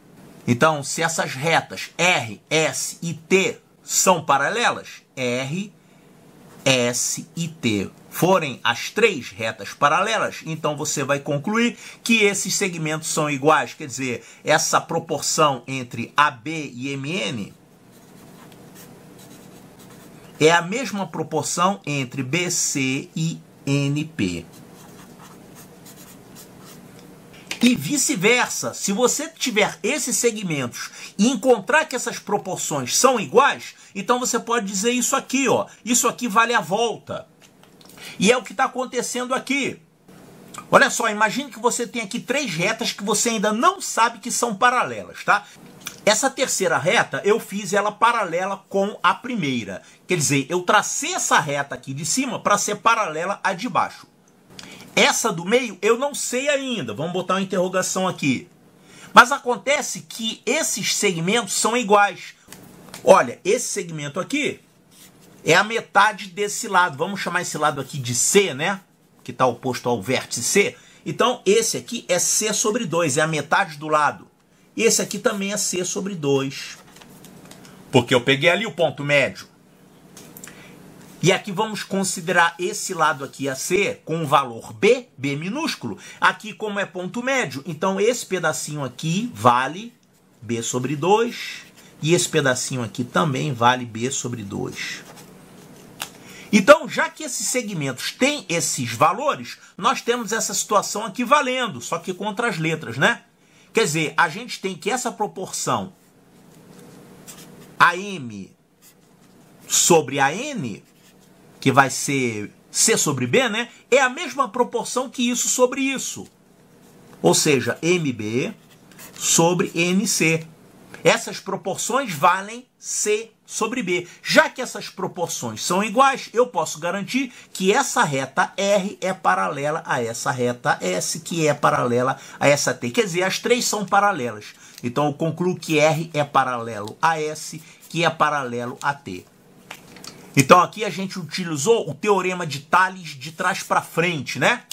Então, se essas retas R, S e T são paralelas, R, S e T forem as três retas paralelas, então você vai concluir que esses segmentos são iguais. Quer dizer, essa proporção entre AB e MN é a mesma proporção entre BC e NP. E vice-versa, se você tiver esses segmentos e encontrar que essas proporções são iguais, então você pode dizer isso aqui, ó. Isso aqui vale a volta. E é o que está acontecendo aqui. Olha só, imagine que você tem aqui três retas que você ainda não sabe que são paralelas, tá? Essa terceira reta, eu fiz ela paralela com a primeira. Quer dizer, eu tracei essa reta aqui de cima para ser paralela à de baixo. Essa do meio eu não sei ainda. Vamos botar uma interrogação aqui. Mas acontece que esses segmentos são iguais. Olha, esse segmento aqui é a metade desse lado. Vamos chamar esse lado aqui de C, né? Que está oposto ao vértice C. Então, esse aqui é C sobre 2. É a metade do lado. E esse aqui também é C sobre 2. Porque eu peguei ali o ponto médio. E aqui vamos considerar esse lado aqui AC com o valor B, B minúsculo. Aqui como é ponto médio, então esse pedacinho aqui vale B sobre 2. E esse pedacinho aqui também vale B sobre 2. Então, já que esses segmentos têm esses valores, nós temos essa situação aqui valendo, só que contra as letras, né? Quer dizer, a gente tem que essa proporção AM sobre AN, que vai ser C sobre B, né? É a mesma proporção que isso sobre isso. Ou seja, MB sobre NC. Essas proporções valem C sobre B. Já que essas proporções são iguais, eu posso garantir que essa reta R é paralela a essa reta S, que é paralela a essa T. Quer dizer, as três são paralelas. Então, eu concluo que R é paralelo a S, que é paralelo a T. Então, aqui a gente utilizou o teorema de Tales de trás para frente, né?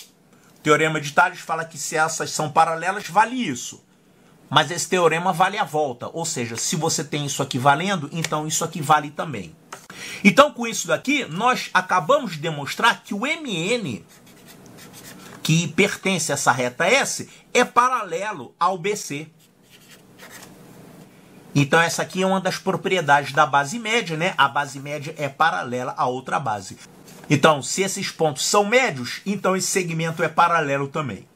O teorema de Tales fala que se essas são paralelas, vale isso. Mas esse teorema vale a volta. Ou seja, se você tem isso aqui valendo, então isso aqui vale também. Então, com isso daqui, nós acabamos de demonstrar que o MN, que pertence a essa reta S, é paralelo ao BC. Então, essa aqui é uma das propriedades da base média, né? A base média é paralela a outra base. Então, se esses pontos são médios, então esse segmento é paralelo também.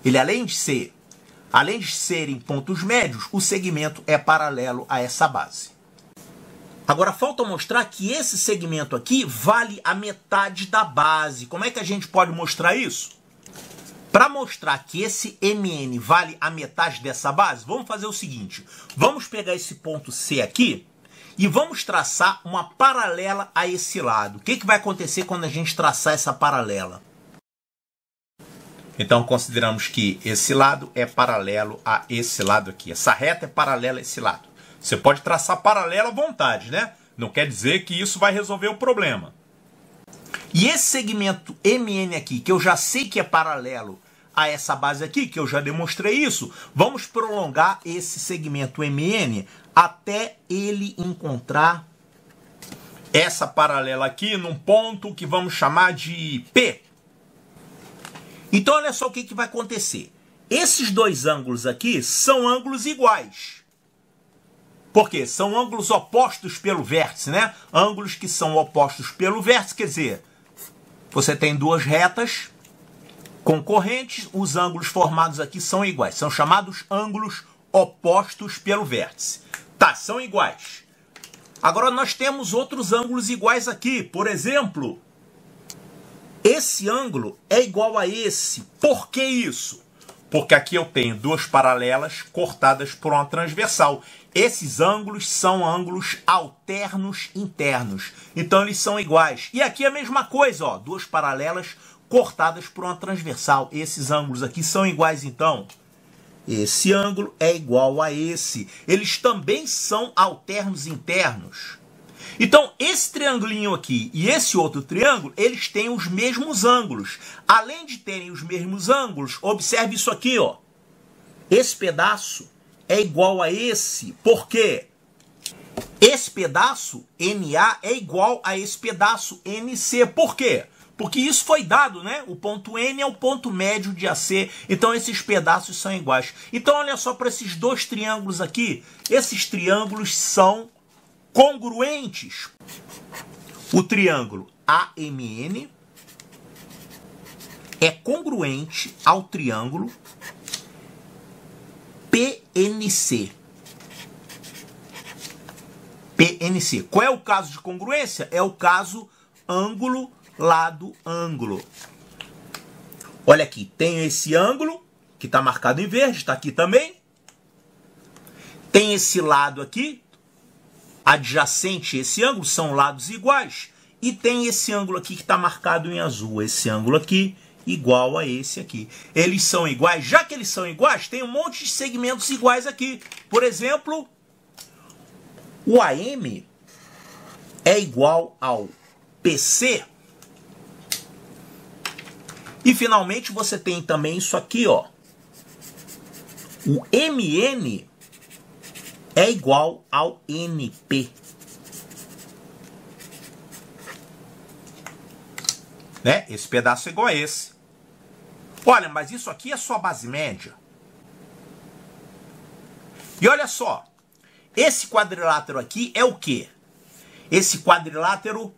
Ele, além de serem pontos médios, o segmento é paralelo a essa base. Agora falta mostrar que esse segmento aqui vale a metade da base. Como é que a gente pode mostrar isso? Para mostrar que esse MN vale a metade dessa base, vamos fazer o seguinte. Vamos pegar esse ponto C aqui e vamos traçar uma paralela a esse lado. O que vai acontecer quando a gente traçar essa paralela? Então consideramos que esse lado é paralelo a esse lado aqui. Essa reta é paralela a esse lado. Você pode traçar paralela à vontade, né? Não quer dizer que isso vai resolver o problema. E esse segmento MN aqui, que eu já sei que é paralelo a essa base aqui, que eu já demonstrei isso, vamos prolongar esse segmento MN até ele encontrar essa paralela aqui num ponto que vamos chamar de P. Então olha só o que vai acontecer. Esses dois ângulos aqui são ângulos iguais. Por quê? São ângulos opostos pelo vértice, né? Ângulos que são opostos pelo vértice, quer dizer, você tem duas retas concorrentes, os ângulos formados aqui são iguais. São chamados ângulos opostos pelo vértice. Tá, são iguais. Agora nós temos outros ângulos iguais aqui. Por exemplo, esse ângulo é igual a esse. Por que isso? Porque aqui eu tenho duas paralelas cortadas por uma transversal. Esses ângulos são ângulos alternos internos. Então eles são iguais. E aqui é a mesma coisa, ó, duas paralelas cortadas por uma transversal. Esses ângulos aqui são iguais, então. Esse ângulo é igual a esse. Eles também são alternos internos. Então, esse triangulinho aqui e esse outro triângulo, eles têm os mesmos ângulos. Além de terem os mesmos ângulos, observe isso aqui, ó. Esse pedaço é igual a esse. Por quê? Esse pedaço, NA, é igual a esse pedaço, NC. Por quê? Porque isso foi dado, né? O ponto N é o ponto médio de AC. Então, esses pedaços são iguais. Então, olha só para esses dois triângulos aqui. Esses triângulos são congruentes. O triângulo AMN é congruente ao triângulo PNC. PNC. Qual é o caso de congruência? É o caso ângulo, lado, ângulo. Olha aqui, tem esse ângulo, que está marcado em verde, está aqui também. Tem esse lado aqui, adjacente a esse ângulo, são lados iguais. E tem esse ângulo aqui que está marcado em azul. Esse ângulo aqui igual a esse aqui. Eles são iguais. Já que eles são iguais, tem um monte de segmentos iguais aqui. Por exemplo, o AM é igual ao PC. E finalmente você tem também isso aqui, ó. O MN é igual ao NP. Né? Esse pedaço é igual a esse. Olha, mas isso aqui é só base média. E olha só. Esse quadrilátero aqui é o quê? Esse quadrilátero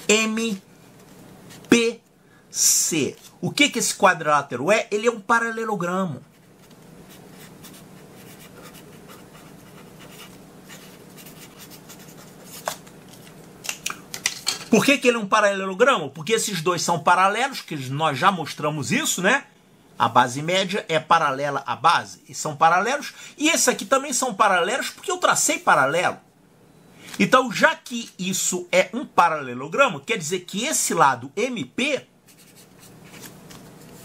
BMPC. O que esse quadrilátero é? Ele é um paralelogramo. Por que ele é um paralelogramo? Porque esses dois são paralelos, que nós já mostramos isso, né? A base média é paralela à base, e são paralelos. E esse aqui também são paralelos, porque eu tracei paralelo. Então, já que isso é um paralelogramo, quer dizer que esse lado MP,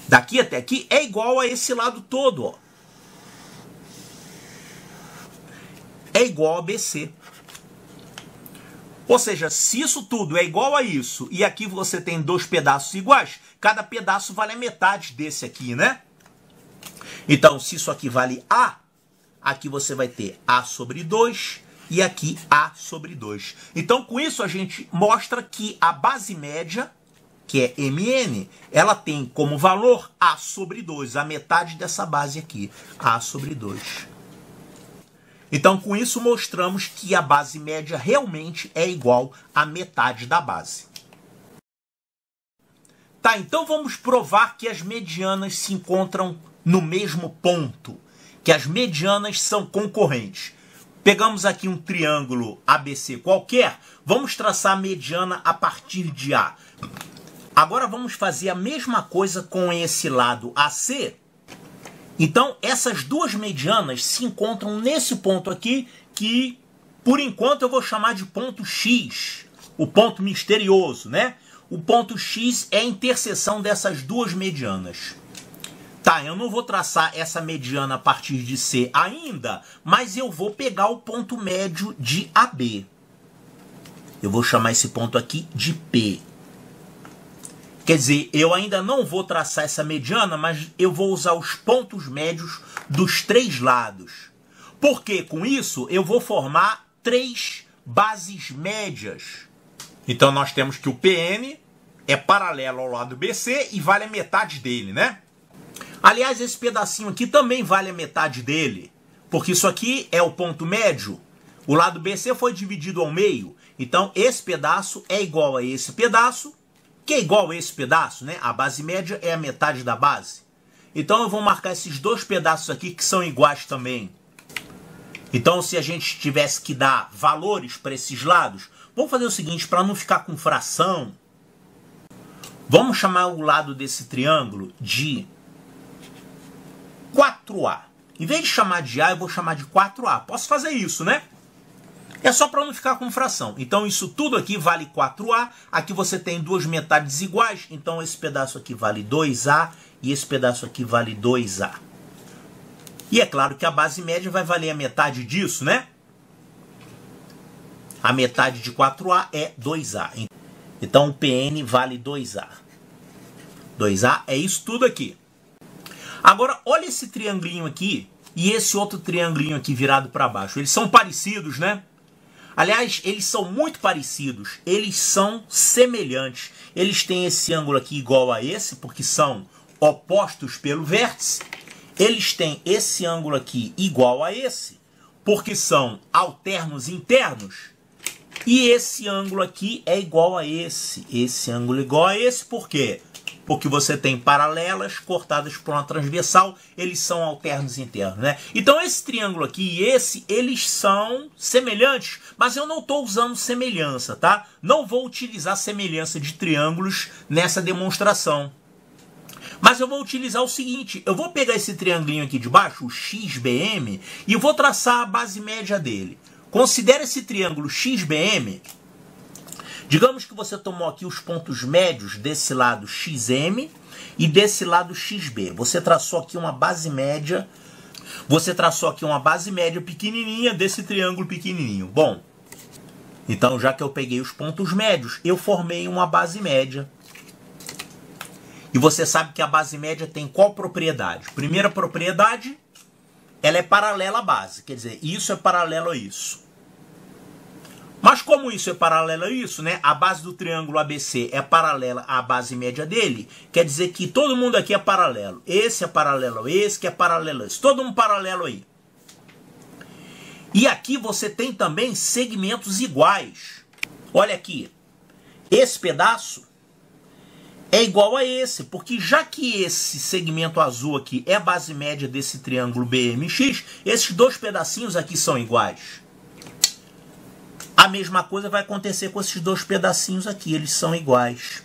daqui até aqui, é igual a esse lado todo, ó. É igual a BC. Ou seja, se isso tudo é igual a isso, e aqui você tem dois pedaços iguais, cada pedaço vale a metade desse aqui, né? Então, se isso aqui vale A, aqui você vai ter A sobre 2 e aqui A sobre 2. Então, com isso, a gente mostra que a base média, que é MN, ela tem como valor A sobre 2, a metade dessa base aqui, A sobre 2. Então, com isso, mostramos que a base média realmente é igual à metade da base. Tá, então vamos provar que as medianas se encontram no mesmo ponto. que as medianas são concorrentes. Pegamos aqui um triângulo ABC qualquer, vamos traçar a mediana a partir de A. Agora vamos fazer a mesma coisa com esse lado AC. Então, essas duas medianas se encontram nesse ponto aqui, que por enquanto eu vou chamar de ponto X, o ponto misterioso, né? O ponto X é a interseção dessas duas medianas. Tá, eu não vou traçar essa mediana a partir de C ainda, mas eu vou pegar o ponto médio de AB. Eu vou chamar esse ponto aqui de P. Quer dizer, eu ainda não vou traçar essa mediana, mas eu vou usar os pontos médios dos três lados. Porque com isso eu vou formar três bases médias. Então nós temos que o PN é paralelo ao lado BC e vale a metade dele, né? Aliás, esse pedacinho aqui também vale a metade dele, porque isso aqui é o ponto médio. O lado BC foi dividido ao meio, então esse pedaço é igual a esse pedaço, que é igual a esse pedaço, né? A base média é a metade da base. Então eu vou marcar esses dois pedaços aqui que são iguais também. Então, se a gente tivesse que dar valores para esses lados, vamos fazer o seguinte, para não ficar com fração, vamos chamar o lado desse triângulo de 4A. Em vez de chamar de A, eu vou chamar de 4A. Posso fazer isso, né? É só para não ficar com fração. Então, isso tudo aqui vale 4A. Aqui você tem duas metades iguais. Então, esse pedaço aqui vale 2A e esse pedaço aqui vale 2A. E é claro que a base média vai valer a metade disso, né? A metade de 4A é 2A. Então, o PN vale 2A. 2A é isso tudo aqui. Agora, olha esse triangulinho aqui e esse outro triangulinho aqui virado para baixo. Eles são parecidos, né? Aliás, eles são muito parecidos. Eles são semelhantes. Eles têm esse ângulo aqui igual a esse, porque são opostos pelo vértice. Eles têm esse ângulo aqui igual a esse, porque são alternos internos. E esse ângulo aqui é igual a esse. Esse ângulo é igual a esse, por quê? Porque você tem paralelas cortadas por uma transversal, eles são alternos internos, né? Então esse triângulo aqui e esse, eles são semelhantes, mas eu não estou usando semelhança, tá? Não vou utilizar semelhança de triângulos nessa demonstração. Mas eu vou utilizar o seguinte, eu vou pegar esse triangulinho aqui de baixo, o XBM, e vou traçar a base média dele. Considere esse triângulo XBM. Digamos que você tomou aqui os pontos médios desse lado XM e desse lado XB. Você traçou aqui uma base média. Você traçou aqui uma base média pequenininha desse triângulo pequenininho. Bom, então já que eu peguei os pontos médios, eu formei uma base média. E você sabe que a base média tem qual propriedade? Primeira propriedade, ela é paralela à base. Quer dizer, isso é paralelo a isso. Mas como isso é paralelo a isso, né? A base do triângulo ABC é paralela à base média dele, quer dizer que todo mundo aqui é paralelo. Esse é paralelo a esse, que é paralelo a esse. Todo mundo paralelo aí. E aqui você tem também segmentos iguais. Olha aqui. Esse pedaço é igual a esse, porque já que esse segmento azul aqui é a base média desse triângulo BMX, esses dois pedacinhos aqui são iguais. A mesma coisa vai acontecer com esses dois pedacinhos aqui, eles são iguais.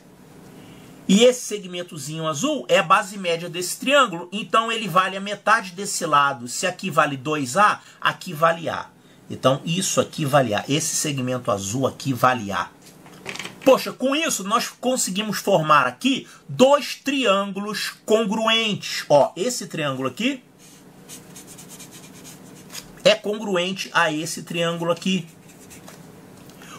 E esse segmentozinho azul é a base média desse triângulo, então ele vale a metade desse lado. Se aqui vale 2A, aqui vale A. Então isso aqui vale A, esse segmento azul aqui vale A. Poxa, com isso nós conseguimos formar aqui dois triângulos congruentes. Ó, esse triângulo aqui é congruente a esse triângulo aqui.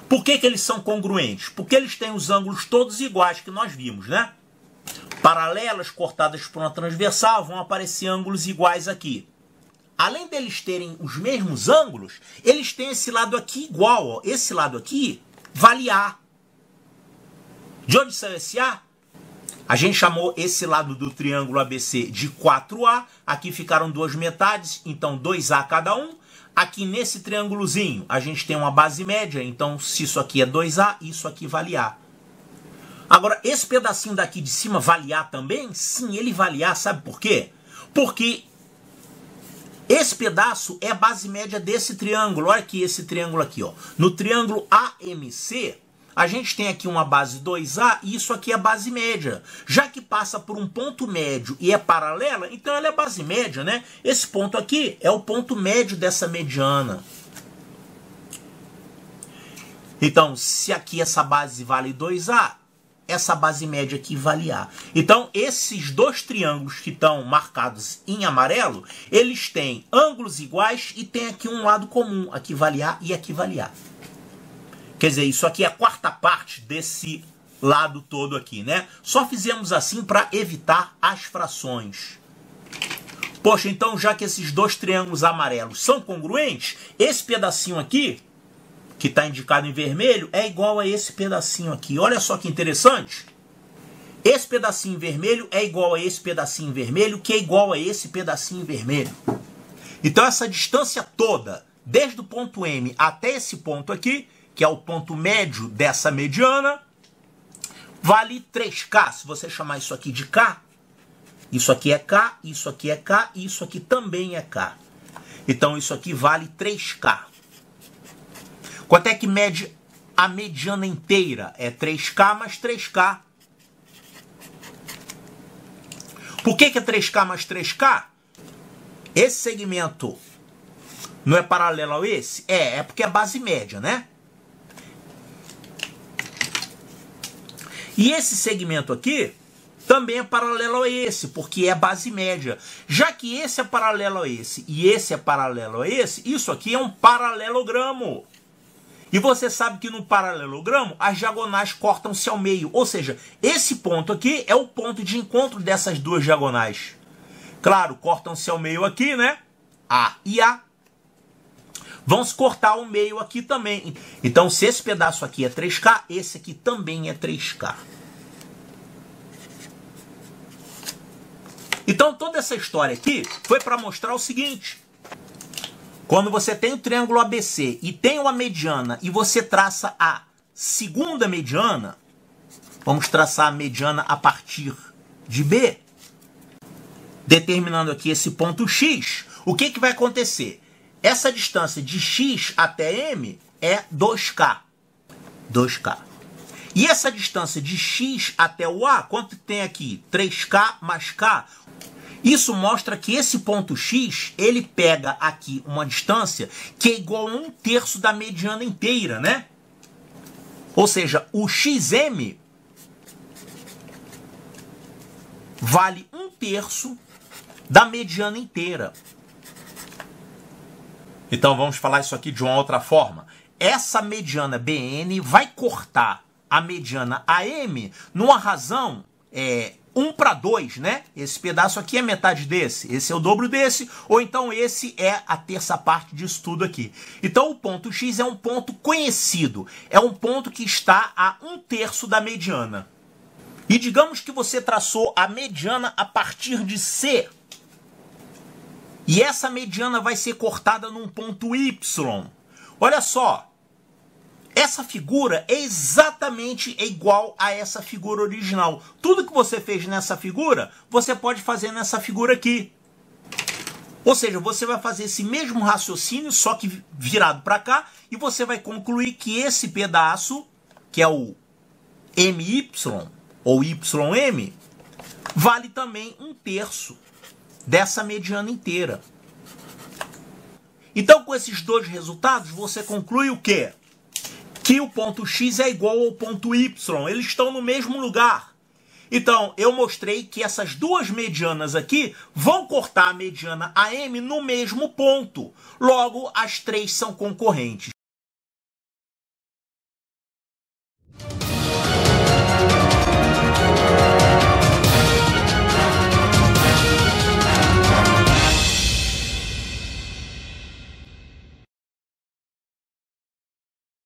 Por que eles são congruentes? Porque eles têm os ângulos todos iguais que nós vimos, né? Paralelas cortadas por uma transversal, vão aparecer ângulos iguais aqui. Além deles terem os mesmos ângulos, eles têm esse lado aqui igual. Ó. Esse lado aqui vale A. De onde saiu esse A? A gente chamou esse lado do triângulo ABC de 4A. Aqui ficaram duas metades, então 2A cada um. Aqui nesse triângulozinho, a gente tem uma base média, então se isso aqui é 2A, isso aqui vale A. Agora, esse pedacinho daqui de cima vale A também? Sim, ele vale A, sabe por quê? Porque Esse pedaço é a base média desse triângulo. Olha aqui esse triângulo aqui, ó. No triângulo AMC, a gente tem aqui uma base 2A e isso aqui é a base média. Já que passa por um ponto médio e é paralela, então ela é base média, né? Esse ponto aqui é o ponto médio dessa mediana. Então, se aqui essa base vale 2A, essa base média aqui vale A. Então, esses dois triângulos que estão marcados em amarelo, eles têm ângulos iguais e tem aqui um lado comum. Aqui vale A e aqui vale A. Quer dizer, isso aqui é a quarta parte desse lado todo aqui, né? Só fizemos assim para evitar as frações. Poxa, então já que esses dois triângulos amarelos são congruentes, esse pedacinho aqui, que está indicado em vermelho, é igual a esse pedacinho aqui. Olha só que interessante. Esse pedacinho vermelho é igual a esse pedacinho vermelho, que é igual a esse pedacinho vermelho. Então essa distância toda, desde o ponto M até esse ponto aqui, que é o ponto médio dessa mediana, vale 3K. Se você chamar isso aqui de K, isso aqui é K, isso aqui é K, e isso aqui também é K. Então isso aqui vale 3K. Quanto é que mede a mediana inteira? É 3K mais 3K. Por que é 3K mais 3K? Esse segmento não é paralelo a esse? É porque é base média, né? E esse segmento aqui também é paralelo a esse, porque é base média. Já que esse é paralelo a esse e esse é paralelo a esse, isso aqui é um paralelogramo. E você sabe que no paralelogramo as diagonais cortam-se ao meio. Ou seja, esse ponto aqui é o ponto de encontro dessas duas diagonais. Claro, cortam-se ao meio aqui, né? A e A. Vão se cortar ao meio aqui também. Então, se esse pedaço aqui é 3K, esse aqui também é 3K. Então, toda essa história aqui foi para mostrar o seguinte. Quando você tem o triângulo ABC e tem uma mediana e você traça a segunda mediana, vamos traçar a mediana a partir de B, determinando aqui esse ponto X, o que vai acontecer? Essa distância de X até M é 2K. 2K. E essa distância de X até o A, quanto tem aqui? 3K mais K. Isso mostra que esse ponto X, ele pega aqui uma distância que é igual a 1/3 da mediana inteira, né? Ou seja, o XM vale 1/3 da mediana inteira. Então vamos falar isso aqui de uma outra forma. Essa mediana BN vai cortar a mediana AM numa razão 1/2, né? Esse pedaço aqui é metade desse, esse é o dobro desse, ou então esse é a terça parte disso tudo aqui. Então o ponto X é um ponto conhecido, é um ponto que está a 1/3 da mediana. E digamos que você traçou a mediana a partir de C, e essa mediana vai ser cortada num ponto Y. Olha só, essa figura é exatamente igual a essa figura original. Tudo que você fez nessa figura, você pode fazer nessa figura aqui. Ou seja, você vai fazer esse mesmo raciocínio, só que virado para cá, e você vai concluir que esse pedaço, que é o MY, ou YM, vale também 1/3 dessa mediana inteira. Então, com esses dois resultados, você conclui o quê? Que o ponto X é igual ao ponto Y. Eles estão no mesmo lugar. Então, eu mostrei que essas duas medianas aqui vão cortar a mediana AM no mesmo ponto. Logo, as três são concorrentes.